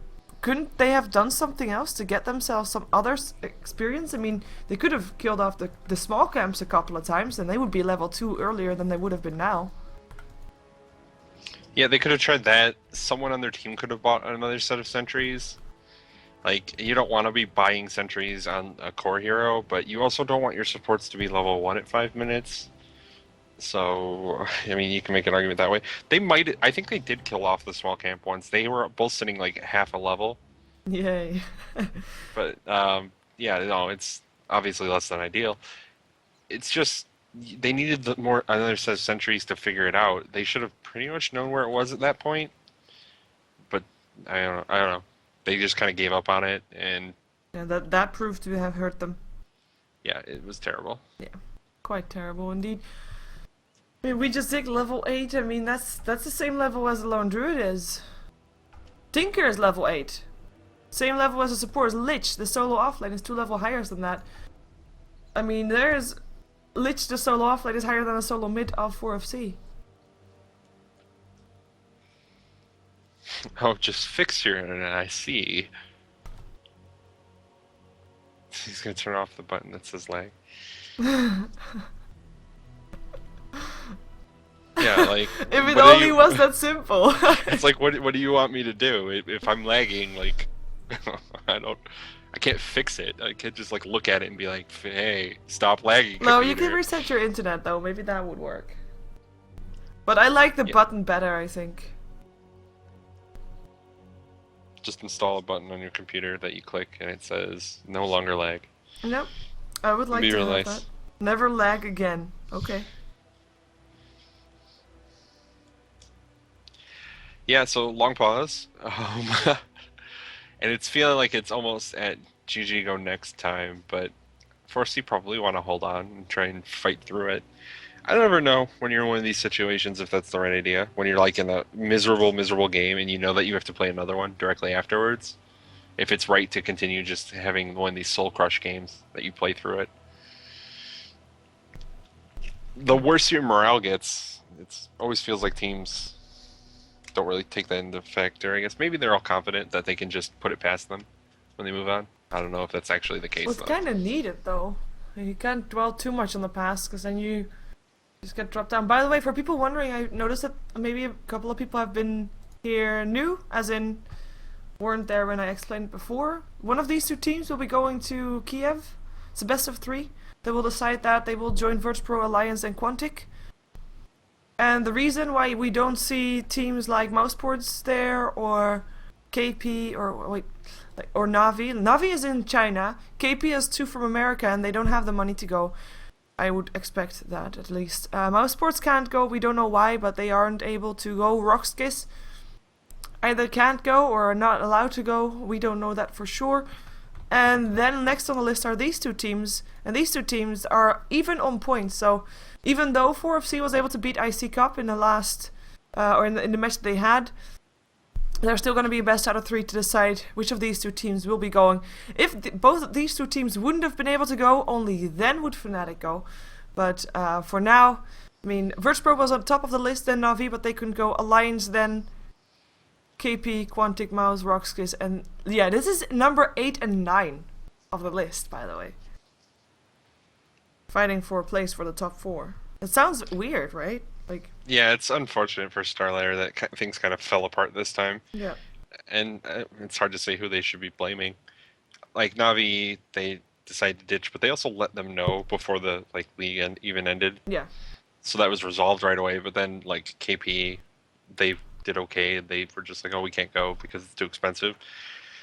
couldn't they have done something else to get themselves some other experience? I mean, they could have killed off the small camps a couple of times and they would be level 2 earlier than they would have been now. Yeah, they could have tried that. Someone on their team could have bought another set of sentries. Like, you don't want to be buying sentries on a core hero, but you also don't want your supports to be level 1 at 5 minutes. So, I mean, you can make an argument that way. I think they did kill off the small camp once. They were both sitting like half a level. Yay. But, yeah, no, it's obviously less than ideal. It's just, they needed another set of sentries to figure it out. They should have pretty much known where it was at that point. But, I don't know. They just kind of gave up on it, and yeah, that proved to have hurt them. Yeah, it was terrible. Yeah, quite terrible indeed. I mean, we just dig level 8. I mean, that's the same level as the Lone Druid is. Tinker is level 8. Same level as the support. Lich, the solo offlane, is 2 levels higher than that. I mean, there's Lich, the solo offlane, is higher than the solo mid of 4FC. Oh, just fix your internet, I see. He's gonna turn off the button that says lag. Yeah, like... if it only was that simple. It's like, what do you want me to do? If I'm lagging, like... I can't fix it. I can't just, like, look at it and be like, hey, stop lagging, No, computer. you can reset your internet, though. Maybe that would work. But I like the button better, I think. Just install a button on your computer that you click and it says no longer lag. Nope. I would like to have that. Never lag again. Okay. Yeah, so long pause. And it's feeling like it's almost at GG go next time, but 4C probably want to hold on and try and fight through it. I never know when you're in one of these situations if that's the right idea. When you're like in a miserable game and you know that you have to play another one directly afterwards. If it's right to continue just having one of these soul crush games that you play through it. The worse your morale gets, it always feels like teams don't really take that into factor. I guess maybe they're all confident that they can just put it past them when they move on. I don't know if that's actually the case. Well, it's kind of needed though. You can't dwell too much on the past because then you just get dropped down. By the way, for people wondering, I noticed that maybe a couple of people have been here new, as in weren't there when I explained it before. One of these two teams will be going to Kiev. It's a best of 3. They will decide that they will join Virtspro Alliance and Quantic. And the reason why we don't see teams like Mousesports there, or KP, or Navi. Navi is in China. KP has 2 from America, and they don't have the money to go. I would expect that, at least. Mousesports can't go. We don't know why, but they aren't able to go. Roxkiss either can't go or are not allowed to go. We don't know that for sure. And then next on the list are these two teams, and these two teams are even on points. So even though 4FC was able to beat iCCup in the last, or in the match they had, they're still going to be best out of 3 to decide which of these two teams will be going. If both of these two teams wouldn't have been able to go, only then would Fnatic go. But for now, I mean, Virtspro was on top of the list, then Navi, but they couldn't go. Alliance, then KP, Quantic, Mouse, Roxkiss, and yeah, this is number 8 and 9 of the list, by the way. Fighting for a place for the top 4. It sounds weird, right? Like, yeah, it's unfortunate for StarLadder that things kind of fell apart this time. Yeah. And it's hard to say who they should be blaming. Like Navi, they decided to ditch, but they also let them know before the league even ended. Yeah. So that was resolved right away. But then KP, they did okay. They were just like, oh, we can't go because it's too expensive.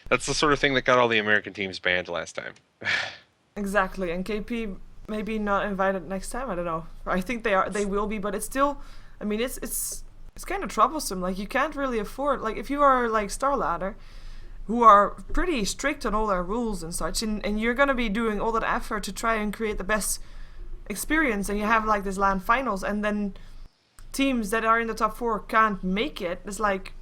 That's the sort of thing that got all the American teams banned last time. Exactly, and KP maybe not invited next time. I don't know. I think they will be, but it's still. I mean, it's kind of troublesome. Like, you can't really afford. Like, if you are like StarLadder, who are pretty strict on all their rules and such, and you're gonna be doing all that effort to try and create the best experience, and you have like this LAN finals, and then teams that are in the top 4 can't make it. It's like,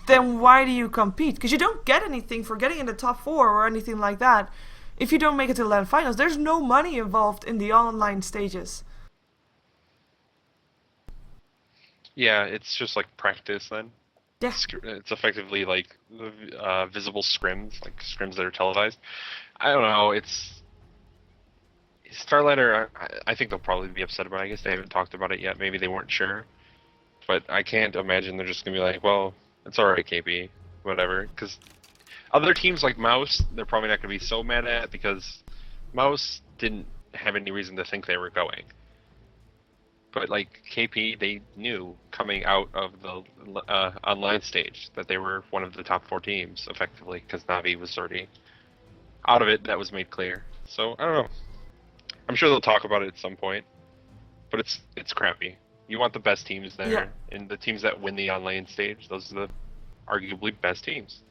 then why do you compete? Because you don't get anything for getting in the top 4 or anything like that. If you don't make it to the LAN finals, there's no money involved in the online stages. Yeah, it's just like practice then. Yeah. It's effectively like visible scrims, like scrims that are televised. I don't know, StarLadder, I think they'll probably be upset about it. I guess they haven't talked about it yet. Maybe they weren't sure. But I can't imagine they're just going to be like, well, it's alright, KP, whatever. Because other teams like Mouse, they're probably not going to be so mad at, because Mouse didn't have any reason to think they were going. But like KP, they knew coming out of the online stage that they were one of the top 4 teams, effectively, because Navi was already out of it. That was made clear. So, I don't know. I'm sure they'll talk about it at some point, but it's crappy. You want the best teams there, yeah. And the teams that win the online stage, those are the arguably best teams.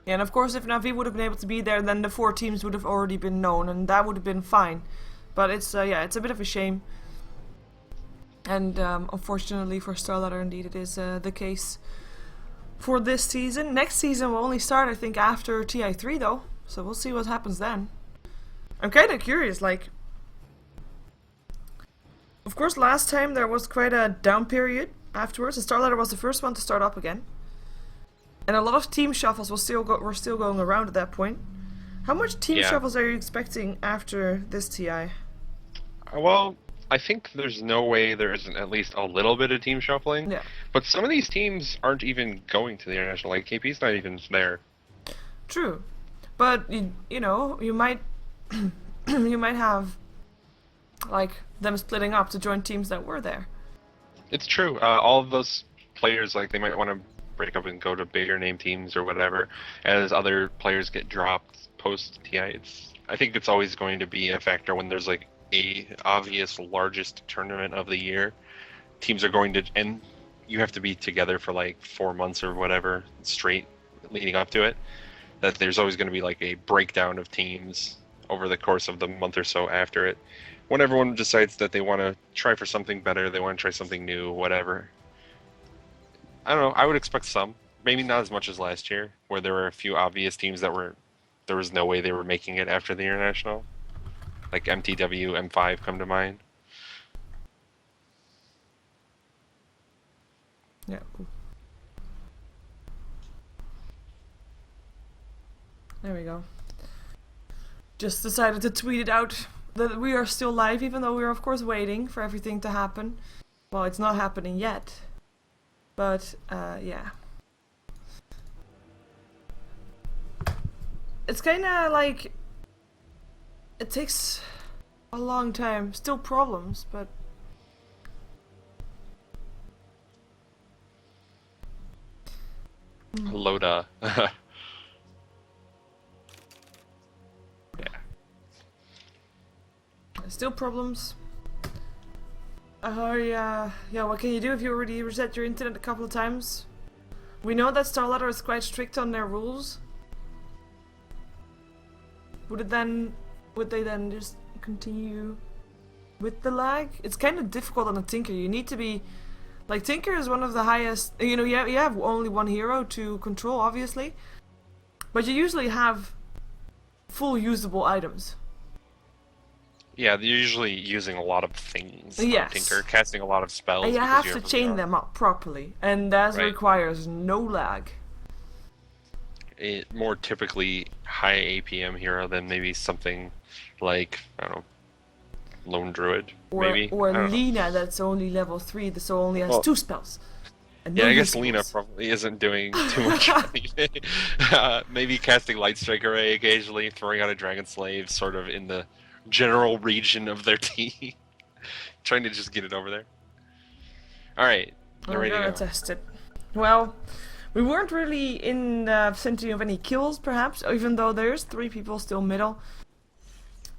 Yeah, and of course, if Navi would have been able to be there, then the 4 teams would have already been known, and that would have been fine. But it's it's a bit of a shame, and unfortunately for StarLadder, indeed, it is the case for this season. Next season will only start, I think, after TI3 though, so we'll see what happens then. I'm kind of curious, like, of course last time there was quite a down period afterwards, and StarLadder was the first one to start up again. And a lot of team shuffles were still going around at that point. How much team shuffles are you expecting after this TI? Well, I think there's no way there isn't at least a little bit of team shuffling. Yeah. But some of these teams aren't even going to the international, like KP's not even there. True. But, you know, you might you might have like them splitting up to join teams that were there. It's true. All of those players, like, they might want to break up and go to bigger name teams or whatever, as other players get dropped post TI. I think it's always going to be a factor when there's like a obvious largest tournament of the year. Teams are going to, and you have to be together for like 4 months or whatever straight leading up to it, that there's always going to be like a breakdown of teams over the course of the month or so after it. When everyone decides that they want to try for something better, they want to try something new, whatever. I don't know, I would expect some. Maybe not as much as last year, where there were a few obvious teams that there was no way they were making it after the International. Like MTW, M5 come to mind. Yeah. There we go. Just decided to tweet it out that we are still live, even though we're of course waiting for everything to happen. Well, it's not happening yet. But, yeah. It's kinda like... It takes a long time. Still problems, but... Loda. Yeah. Still problems. Yeah, what can you do if you already reset your internet a couple of times? We know that StarLadder is quite strict on their rules. Would they then just continue with the lag? It's kind of difficult on a Tinker. You need to be... Like, Tinker is one of the highest... You know, you have only one hero to control, obviously. But you usually have full usable items. Yeah, they're usually using a lot of things. Yes. Tinker, casting a lot of spells. And you have to chain them up properly. And that requires no lag. More typically high APM hero than maybe something like, I don't know, Lone Druid, maybe? Or Lina, that's only level 3, so only has 2 spells. And yeah, no I guess usables. Lina probably isn't doing too much anything. Maybe casting Light Strike Array occasionally, throwing out a Dragon Slave sort of in the general region of their team. Trying to just get it over there. Alright, they're ready to go. Test it. Well, we weren't really in the vicinity of any kills, perhaps, even though there's 3 people still middle.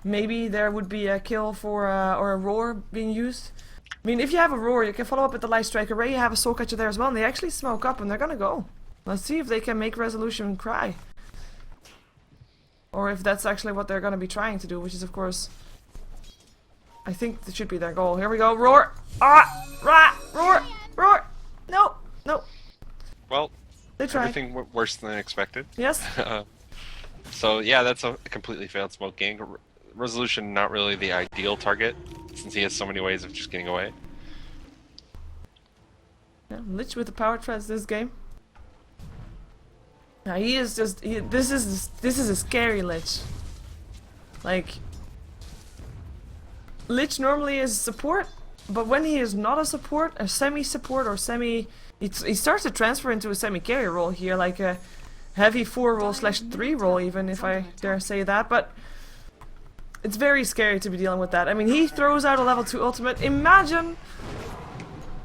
Maybe there would be a kill for or a roar being used. I mean, if you have a roar, you can follow up with the Light Strike Array. You have a Soul Catcher there as well, and they actually smoke up, and they're gonna go. Let's see if they can make Resolution cry. Or if that's actually what they're gonna be trying to do, which is, of course... I think that should be their goal. Here we go. Roar! Ah! Rah! Roar! Roar! No! No! Well, they tried. Everything went worse than expected. Yes. So yeah, that's a completely failed smoke gang. Resolution not really the ideal target, since he has so many ways of just getting away. Yeah, Lich with the power treads this game. Now he is just this is a scary Lich. Like, Lich normally is support, but when he is not a support, a semi-support or he starts to transfer into a semi-carry role here, like a heavy 4 role / 3 role even, if I dare say that, but it's very scary to be dealing with that. I mean, he throws out a level 2 ultimate. Imagine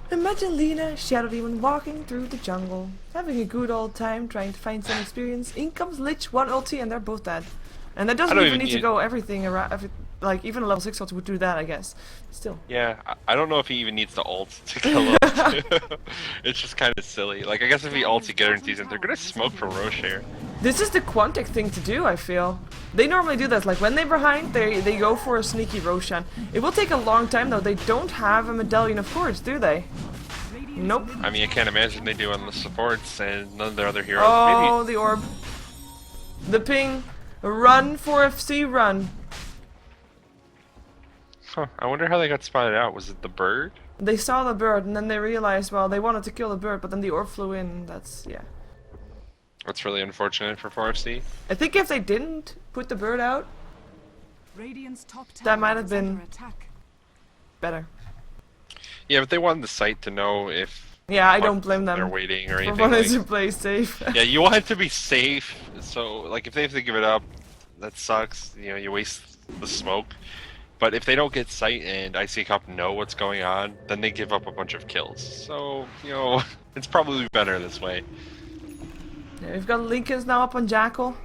Lina, Shadow Demon, walking through the jungle, having a good old time, trying to find some experience. In comes Lich, 1 ulti, and they're both dead. And that doesn't even need to go everything around. Like, even a level 6 ult would do that, I guess. Still. Yeah, I don't know if he even needs the ult to kill him. It's just kind of silly. Like, I guess if he ults, he guarantees it. They're gonna smoke for Roche here. This is the Quantic thing to do, I feel. They normally do this. Like, when they're behind, they go for a sneaky Roshan. It will take a long time, though. They don't have a Medallion of Course, do they? Nope. I mean, I can't imagine they do on the supports and none of their other heroes. Oh, Maybe. The orb. The ping. Run for FC, run. Huh, I wonder how they got spotted out. Was it the bird? They saw the bird, and then they realized, well, they wanted to kill the bird, but then the orb flew in. That's, yeah. That's really unfortunate for 4FC. I think if they didn't put the bird out, that might have been better. Yeah, but they wanted the site to know if... Yeah, I don't blame them. They're waiting or anything. For wanting to play safe. Yeah, you want it to be safe, so, like, if they have to give it up, that sucks. You know, you waste the smoke. But if they don't get sight and iCCup know what's going on, then they give up a bunch of kills. So, you know, it's probably better this way. Yeah, we've got Lincoln's now up on Jackal.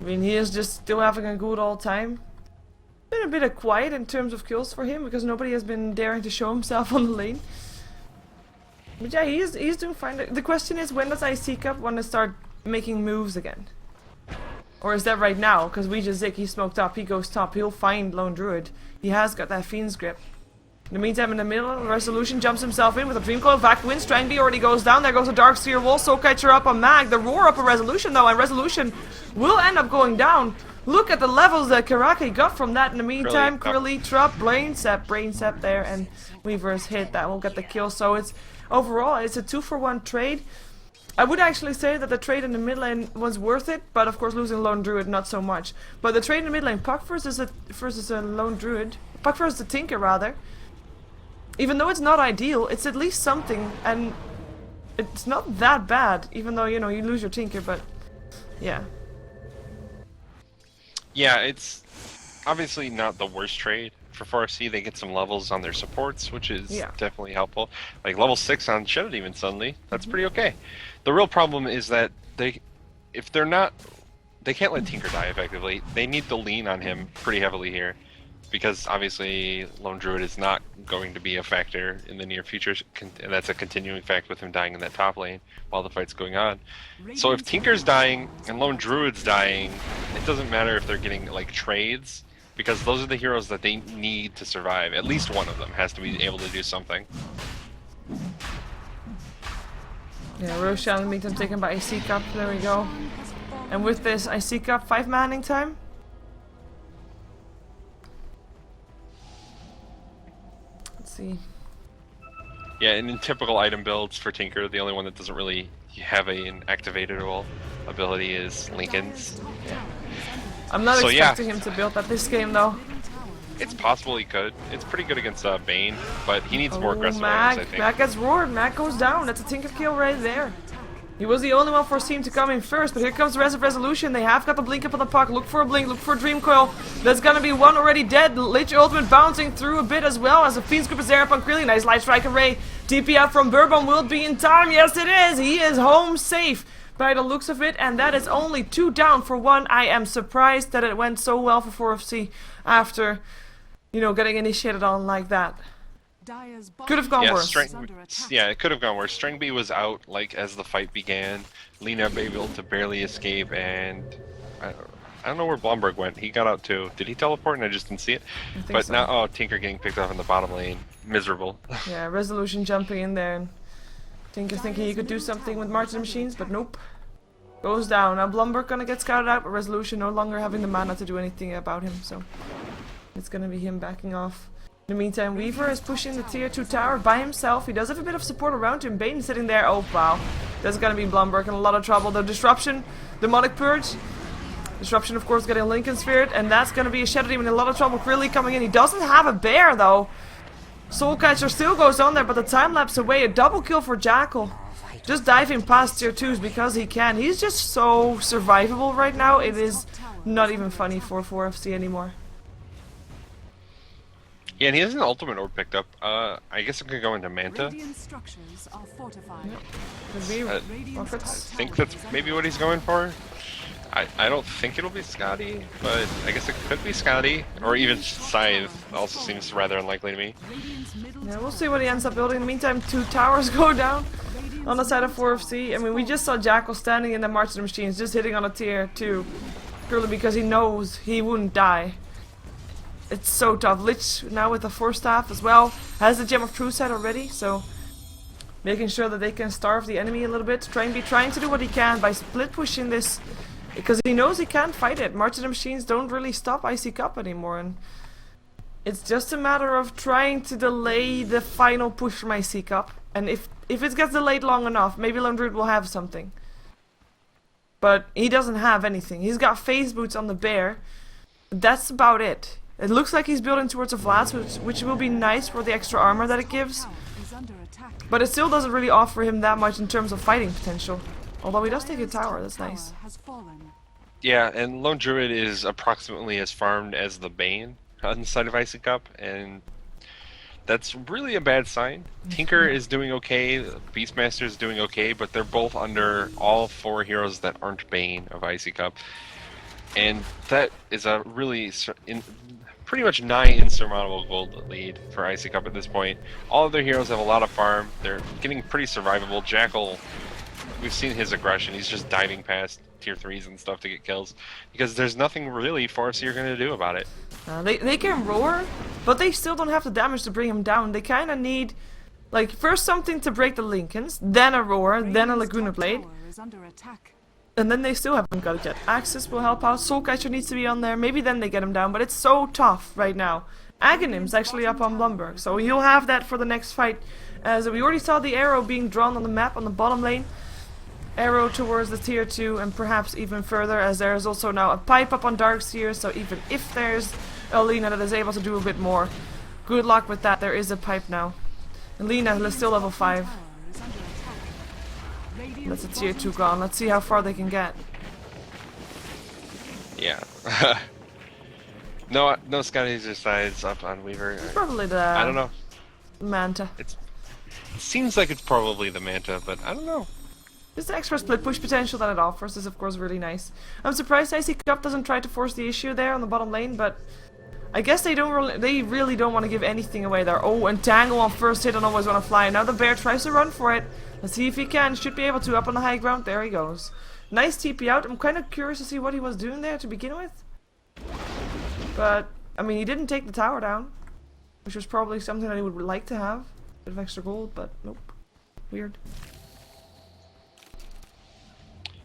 I mean, he is just still having a good old time. Been a bit of quiet in terms of kills for him, because nobody has been daring to show himself on the lane. But yeah, he's doing fine. The question is, when does iCCup want to start making moves again? Or is that right now? Because we just Zik, he smoked up, he goes top, he'll find Lone Druid. He has got that Fiend's Grip. In the meantime, in the middle, Resolution jumps himself in with a Dream Coil. Vac wins. Strangby already goes down. There goes a Dark Seer Wall. Soulcatcher up on Mag. The Roar up on Resolution though, and Resolution will end up going down. Look at the levels that Karaki got from that in the meantime. Krilly, Trup, Brain Sap there, and Weaver's hit. That will get the kill. So it's overall, it's a 2-for-1 trade. I would actually say that the trade in the mid lane was worth it, but of course losing Lone Druid not so much. But the trade in the mid lane, Puck versus a Lone Druid, Puck versus a Tinker rather. Even though it's not ideal, it's at least something, and it's not that bad. Even though you lose your Tinker, but yeah. Yeah, it's obviously not the worst trade. For 4FC, they get some levels on their supports, which is definitely helpful. Like level 6 on Shed even suddenly, that's pretty okay. The real problem is that they can't let Tinker die effectively. They need to lean on him pretty heavily here, because obviously Lone Druid is not going to be a factor in the near future, and that's a continuing fact with him dying in that top lane while the fight's going on. So if Tinker's dying and Lone Druid's dying, it doesn't matter if they're getting like trades, because those are the heroes that they need to survive. At least one of them has to be able to do something. Yeah, Roshan in the meantime taken by iCCup, there we go. And with this iCCup 5-manning time. Let's see. Yeah, and in typical item builds for Tinker, the only one that doesn't really have an activatable ability is Lincoln's. Yeah. I'm not expecting him to build that this game though. It's possible he could. It's pretty good against Bane, but he needs more aggressive items, I think. Mag gets roared. Mag goes down. That's a Tinker kill right there. He was the only one for his team to come in first, but here comes the rest of Resolution. They have got the blink up on the puck. Look for a blink, look for a Dream Coil. There's gonna be one already dead. Lich Ultimate bouncing through a bit as well as the Fiend's Grip is there up on Krilly. Nice Light Strike Array. TP out from Bourbon will be in time. Yes, it is. He is home safe by the looks of it, and that is only 2 down for 1. I am surprised that it went so well for 4FC after, getting initiated on like that. Could have gone worse. Yeah, it could have gone worse. Strangby was out as the fight began. Lena able to barely escape, and I don't know where Blomberg went. He got out too. Did he teleport and I just didn't see it? But so. Now, Tinker getting picked off in the bottom lane. Miserable. Yeah, Resolution jumping in there. And Tinker thinking he could do something with Marching Machines, but nope. Goes down. Now Blomberg gonna get scouted out, but Resolution no longer having the mana to do anything about him, so it's gonna be him backing off. In the meantime, Weaver is pushing the tier 2 tower by himself. He does have a bit of support around him. Bane sitting there. Oh wow. There's gonna be Blomberg in a lot of trouble. The Disruption, Demonic Purge. Disruption, of course, getting Lincoln Spirit, and that's gonna be a Shadow Demon in a lot of trouble. Krilly coming in. He doesn't have a bear though. Soulcatcher still goes on there, but the time lapse away. A double kill for Jackal. Just diving past tier 2s because he can. He's just so survivable right now. It is not even funny for 4FC anymore. Yeah, and he has an ultimate orb picked up. I guess it could go into Manta. Yep. I think that's maybe what he's going for. I don't think it'll be Scotty, but I guess it could be Scotty. Or even Scythe also seems rather unlikely to me. Yeah, we'll see what he ends up building. In the meantime, 2 towers go down on the side of 4FC. I mean, we just saw Jackal standing in the Marching Machines, just hitting on a tier 2. Purely because he knows he wouldn't die. It's so tough. Lich now with the Force Staff as well. Has the Gem of True set already, so making sure that they can starve the enemy a little bit. Trying to do what he can by split pushing this, because he knows he can't fight it. Marching Machines don't really stop iCCup anymore, and it's just a matter of trying to delay the final push from iCCup. And if it gets delayed long enough, maybe Lone Druid will have something. But he doesn't have anything. He's got phase boots on the bear. That's about it. It looks like he's building towards a Vlad, which will be nice for the extra armor that it gives. But it still doesn't really offer him that much in terms of fighting potential. Although he does take a tower, that's nice. Yeah, and Lone Druid is approximately as farmed as the Bane on the side of iCCup, and that's really a bad sign. Tinker is doing okay, Beastmaster is doing okay, but they're both under all 4 heroes that aren't Bane of iCCup. And that is a really pretty much nigh insurmountable gold lead for iCCup at this point. All of their heroes have a lot of farm. They're getting pretty survivable. Jackal, we've seen his aggression. He's just diving past tier 3s and stuff to get kills, because there's nothing really 4FC are going to do about it. They can roar, but they still don't have the damage to bring him down. They kind of need, like, first something to break the Lincolns, then a roar, then a Laguna Blade. And then they still haven't got it yet. Axis will help out, Soulcatcher needs to be on there, maybe then they get him down, but it's so tough right now. Aghanim's actually up on Blumberg, so he'll have that for the next fight. As we already saw the arrow being drawn on the map on the bottom lane. Arrow towards the tier 2 and perhaps even further, as there is also now a pipe up on Darkseer, so even if there's a Lina that is able to do a bit more, good luck with that, there is a pipe now. And Lina is still level 5. That's a tier 2 gone, let's see how far they can get. Yeah. no Scout exercise up on Weaver. It's probably the... I don't know. Manta. It seems like it's probably the Manta, but I don't know. Just the extra split push potential that it offers is of course really nice. I'm surprised iCCup doesn't try to force the issue there on the bottom lane, but I guess they really don't want to give anything away there. Oh, and Tangle on first hit and always want to fly. Now the bear tries to run for it. Let's see if he can. Should be able to up on the high ground. There he goes. Nice TP out. I'm kind of curious to see what he was doing there to begin with. But, I mean, he didn't take the tower down, which was probably something that he would like to have. Bit of extra gold, but nope. Weird.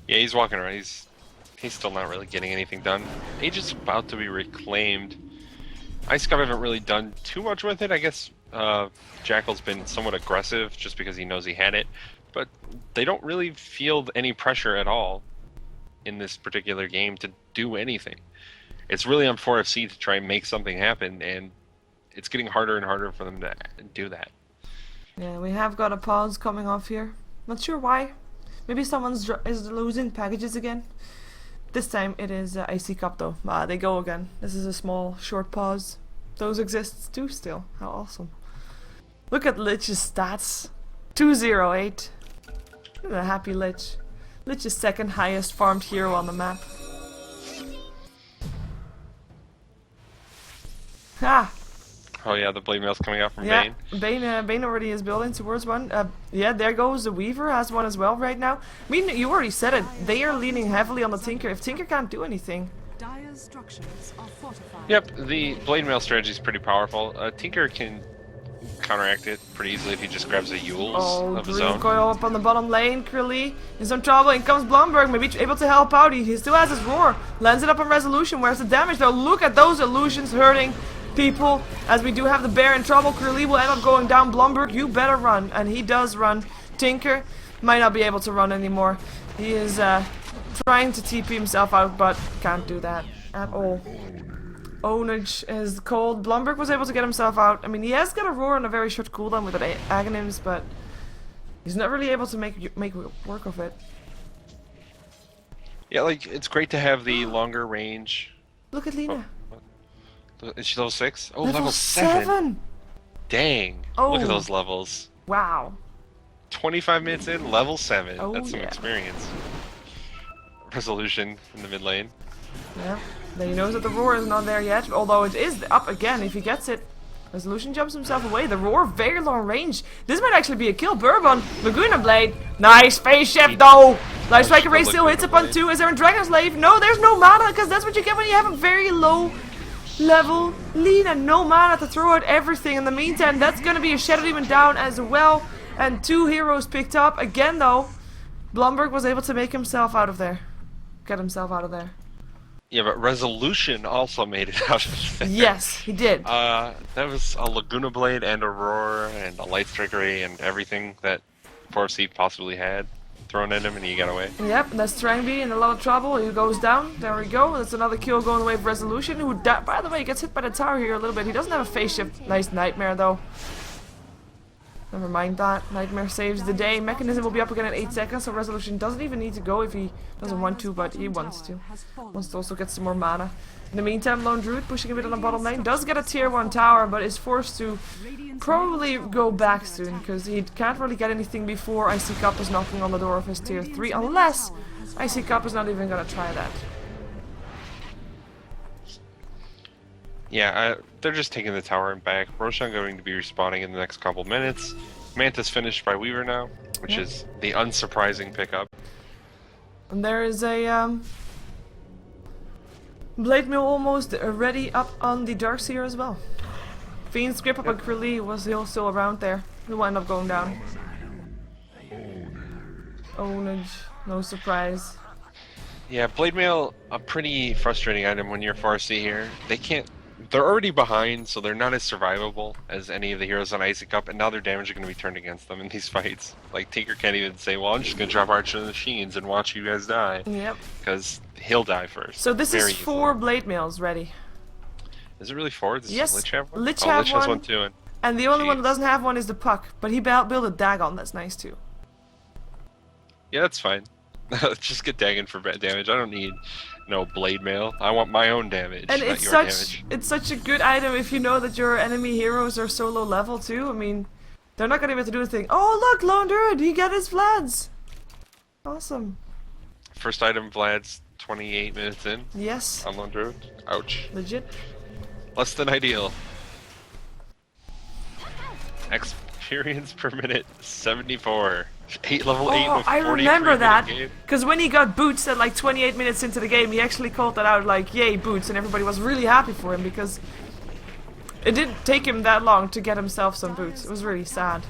Yeah, he's walking around. He's still not really getting anything done. Age is about to be reclaimed. iCCup haven't really done too much with it. I guess Jackal's been somewhat aggressive just because he knows he had it, but they don't really feel any pressure at all in this particular game to do anything. It's really on 4FC to try and make something happen, and it's getting harder and harder for them to do that. Yeah, we have got a pause coming off here. Not sure why. Maybe someone's is losing packages again. This time it is iCCup though. They go again. This is a small, short pause. Those exist too still. How awesome. Look at Lich's stats. 208. Look at a happy Lich. Lich is second highest farmed hero on the map. Ha! Oh yeah, the blade mail's coming out from yeah, Bane. Bane already is building towards one. Yeah, there goes the Weaver, has one as well right now. I mean, you already said it. They are leaning heavily on the Tinker. If Tinker can't do anything. Yep, the blade mail strategy is pretty powerful. Tinker can counteract it pretty easily if he just grabs a Yules of his own. Coil up on the bottom lane. Curly in some trouble. In comes Blumberg, maybe able to help out. He still has his roar. Lands it up on Resolution. Where's the damage though? Look at those illusions hurting people, as we do have the bear in trouble. Curly will end up going down. Blumberg, you better run, and he does run. Tinker might not be able to run anymore. He is trying to TP himself out, but can't do that at all. Ownage is cold. Blumberg was able to get himself out. I mean, he has got a roar on a very short cooldown with the Aghanims, but he's not really able to make work of it. Yeah, like, it's great to have the longer range. Look at Lina. Is she level 6? Oh, level 7! Dang. Oh. Look at those levels. Wow. 25 minutes in, level 7. Oh, that's some experience. Resolution in the mid lane. Yeah. Then he knows that the roar is not there yet, although it is up again if he gets it. Resolution jumps himself away. The roar, very long range. This might actually be a kill. Bourbon, Laguna Blade. Nice face shift though. Life Striker Ray still hits upon 2. Is there a Dragon Slave? No, there's no mana, because that's what you get when you have a very low level Lina. No mana to throw out everything. In the meantime, that's going to be a Shadow Demon down as well. And 2 heroes picked up. Again though, Blumberg was able to make himself out of there. Get himself out of there. Yeah, but Resolution also made it out of there. Yes, he did. That was a Laguna Blade and a Roar and a Light Trickery and everything that 4FC possibly had thrown at him, and he got away. Yep, that's Strangby in a lot of trouble. He goes down. There we go. That's another kill going away for Resolution, who, by the way, gets hit by the tower here a little bit. He doesn't have a phase shift. Nice Nightmare, though. Never mind that. Nightmare saves the day. Mechanism will be up again in 8 seconds, so Resolution doesn't even need to go if he doesn't want to, but he wants to. Wants to also get some more mana. In the meantime, Lone Druid pushing a bit on the bottom lane. Does get a tier 1 tower, but is forced to probably go back soon, because he can't really get anything before iCCup is knocking on the door of his tier 3, unless iCCup is not even going to try that. Yeah, they're just taking the tower and back. Roshan going to be respawning in the next couple minutes. Manta's finished by Weaver now, which is the unsurprising pickup. And there is a Blade Mill almost ready up on the Darkseer as well. Fiend's grip up on Krili was still around there. He'll wind up going down. Ownage, no surprise. Yeah, Blade Mail, a pretty frustrating item when you're Farsi here. They're already behind, so they're not as survivable as any of the heroes on iCCup, and now their damage are going to be turned against them in these fights. Like, Tinker can't even say, well, I'm just going to drop Archer in the Machines and watch you guys die. Yep. Because he'll die first. So this is 4 Blade Mails ready. Is it really 4? Does yes, Lich have one? Lich has one too. And the only one that doesn't have one is the Puck, but he built a Dagon, that's nice too. Yeah, that's fine. Just get Dagon for bad damage. I don't need no Blade Mail. I want my own damage, and not your damage. It's such a good item if you know that your enemy heroes are so low level too. I mean, they're not gonna be able to do anything. Oh look, Lone Druid, he got his Vlads! Awesome. First item, Vlad's 28 minutes in. Yes. On Lone Druid. Ouch. Legit. Less than ideal. Experience per minute, 74. Level 8 with 43 I remember that, game. because when he got boots at like 28 minutes into the game, he actually called that out like, yay, boots, and everybody was really happy for him, because it didn't take him that long to get himself some boots. It was really sad.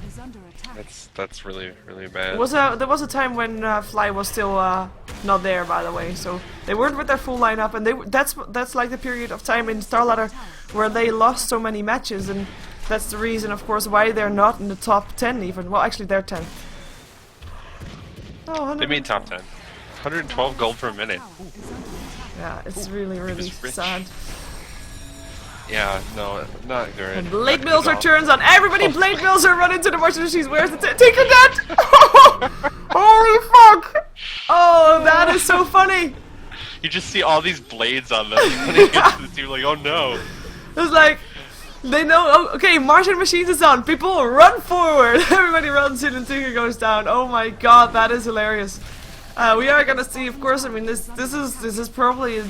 That's really, really bad. There was a time when Fly was still not there, by the way, so they weren't with their full lineup, and that's like the period of time in StarLadder where they lost so many matches, and that's the reason, of course, why they're not in the top 10 even. Well, actually, they're 10th. Oh, they made top 10. 112 gold per minute. Yeah, it's really, really sad. Yeah, no, not good. And Blade Mills are turns on everybody. Blade Mills are running to the Martian machines. Where's the Tinker dead? Holy fuck! Oh, that is so funny. You just see all these blades on them when he gets to the team, like, oh no. It's like, they know, oh, okay, Martian machines is on. People run forward. Everybody runs in and Tinker goes down. Oh my god, that is hilarious. We are gonna see, of course. I mean, this is probably a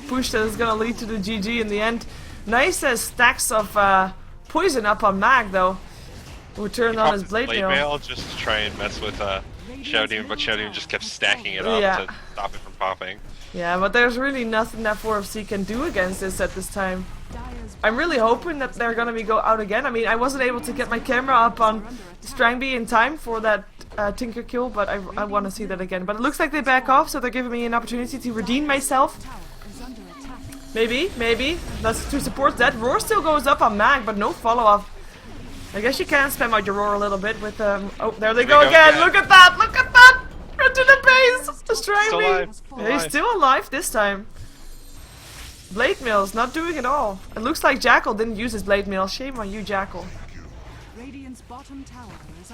push that is gonna lead to the GG in the end. Nice stacks of poison up on Mag though, who turned on his Blade Mail just to try and mess with Shadow Demon, but Shadow Demon just kept stacking it up to stop it from popping. Yeah, but there's really nothing that 4FC can do against this at this time. I'm really hoping that they're gonna go out again. I mean, I wasn't able to get my camera up on Strangby in time for that Tinker kill, but I want to see that again. But it looks like they back off, so they're giving me an opportunity to redeem myself. Maybe. That's to support that. Roar still goes up on Mag, but no follow-up. I guess you can spam out your Roar a little bit with oh, there they go again! Look at that! Look at that! Into the base! Destroying me! Yeah, he's still alive this time. Blade Mill's not doing it all. It looks like Jackal didn't use his Blade Mill. Shame on you, Jackal.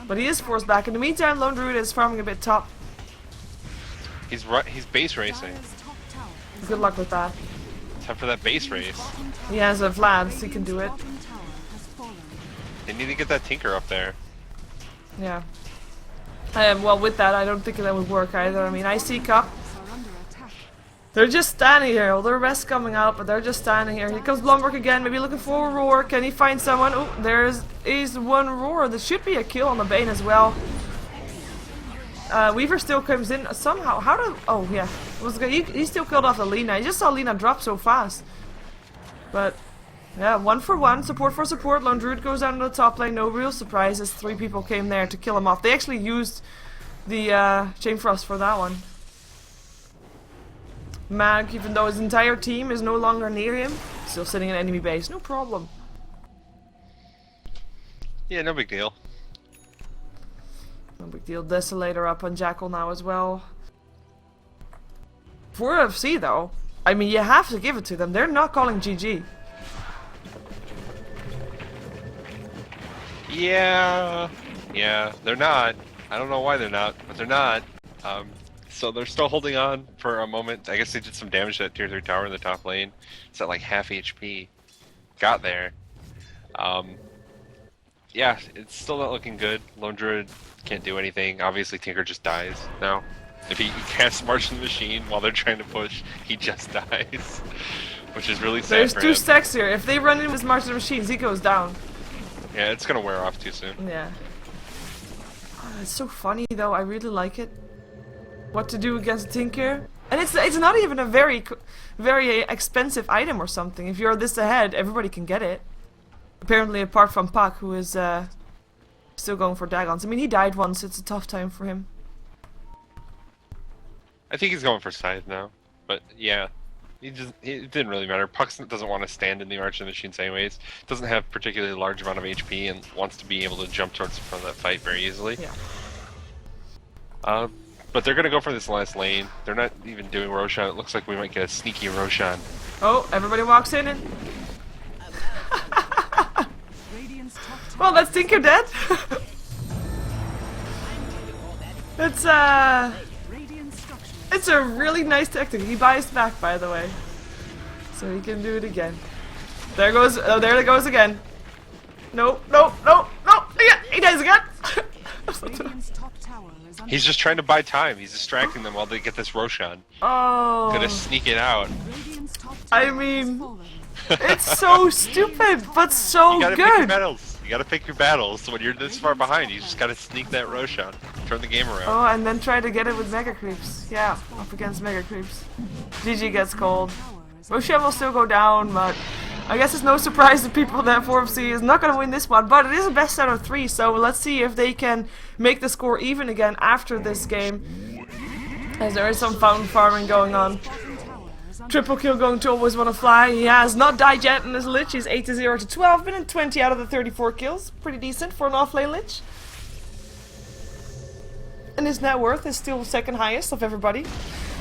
But he is forced back. In the meantime, Lone Druid is farming a bit top. He's base racing. Good luck with that. Time for that base race. He has a Vlad, so he can do it. They need to get that Tinker up there. Yeah. Well, with that, I don't think that would work either. I mean, iCCup. They're just standing here. All the rest coming out, but they're just standing here. Here comes Blomberg again, maybe looking for a Roar. Can he find someone? Oh, there is one Roar. There should be a kill on the Bane as well. Weaver still comes in somehow. How did? Oh yeah, he still killed off the Lina. I just saw Lina drop so fast. But yeah, 1 for 1, support for support. Lone Druid goes down to the top lane. No real surprises. 3 people came there to kill him off. They actually used the Chain Frost for that one. Mag, even though his entire team is no longer near him, still sitting in enemy base. No problem. Yeah, no big deal. No big deal. Desolator up on Jackal now as well. 4FC though, I mean, you have to give it to them. They're not calling GG. Yeah, they're not. I don't know why they're not, but they're not. So they're still holding on for a moment. I guess they did some damage to that tier 3 tower in the top lane. It's at like half HP. Got there. Yeah, it's still not looking good. Lone Druid can't do anything. Obviously Tinker just dies now. If he casts March in the Machine while they're trying to push, he just dies. Which is really sad. There's for 2 him. stacks here. If they run in with March in the Machines, he goes down. Yeah, it's gonna wear off too soon. Yeah. Oh, it's so funny though. I really like it. what to do against Tinker. And it's not even a very expensive item or something. If you're this ahead, everybody can get it. Apparently, apart from Pak, who is still going for Dagons. I mean, he died once. It's a tough time for him. I think he's going for Scythe now, but yeah, it didn't really matter. Puck doesn't want to stand in the Arch of the Machines anyways. Doesn't have particularly large amount of HP and wants to be able to jump towards the front of that fight very easily. Yeah. But they're gonna go for this last lane. They're not even doing Roshan. It looks like we might get a sneaky Roshan. Oh, everybody walks in and... Well, that's Tinker dead. It's a really nice tactic. He buys back, by the way, so he can do it again. There goes. Oh, there it goes again. No, no, no, no. Yeah, he dies again. He's just trying to buy time. He's distracting them while they get this Roshan. Oh. Gonna sneak it out. I mean, it's so stupid, but so you gotta good. Pick your battles. You gotta pick your battles. When you're this far behind, you just gotta sneak that Roshan. Turn the game around. Oh, and then try to get it with Mega Creeps. Yeah, up against Mega Creeps. GG gets cold. Roshan will still go down, but I guess it's no surprise to people that 4FC is not going to win this one. But it is a best out of 3, so let's see if they can make the score even again after this game. As there is some fountain farming going on. Triple kill going to Always Wanna Fly. He has not died yet in his Lich. He's 8-0 to 12, been in 20 out of the 34 kills. Pretty decent for an off-lane Lich. And his net worth is still second highest of everybody.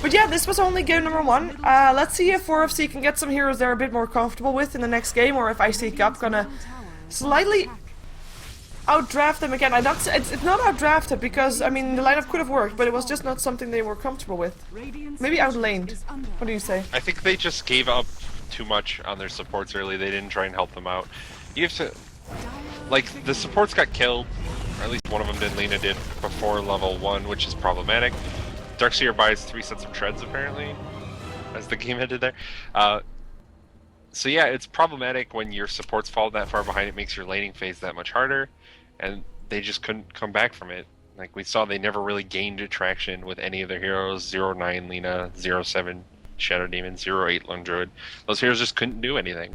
But yeah, this was only game number 1. Let's see if 4FC can get some heroes they're a bit more comfortable with in the next game, or if iCCup gonna slightly outdraft them again. It's not outdrafted because, I mean, the lineup could have worked, but it was just not something they were comfortable with. Maybe outlaned. What do you say? I think they just gave up too much on their supports early. They didn't try and help them out. You have to... Like, the supports got killed, or at least one of them did, Lena did, before level 1, which is problematic. Darkseer buys 3 sets of treads, apparently, as the game ended there. So yeah, it's problematic when your supports fall that far behind. It makes your laning phase that much harder, and they just couldn't come back from it. Like we saw, they never really gained traction with any of their heroes. 09 Lena, 07 Shadow Demon, 08 Lone Druid. Those heroes just couldn't do anything.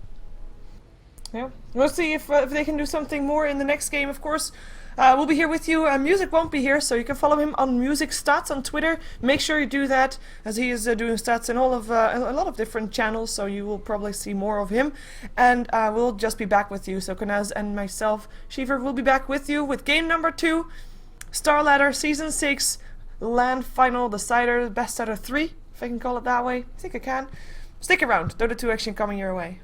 Yeah, we'll see if they can do something more in the next game, of course. We'll be here with you. Musik won't be here, so you can follow him on Musik Stats on Twitter. Make sure you do that, as he is doing stats in all of a lot of different channels, so you will probably see more of him. And we'll just be back with you. So Kanaz and myself, Sheever, will be back with you with game number 2, StarLadder Season 6, Land Final Decider, best out of 3, if I can call it that way. I think I can. Stick around. Dota2 action coming your way.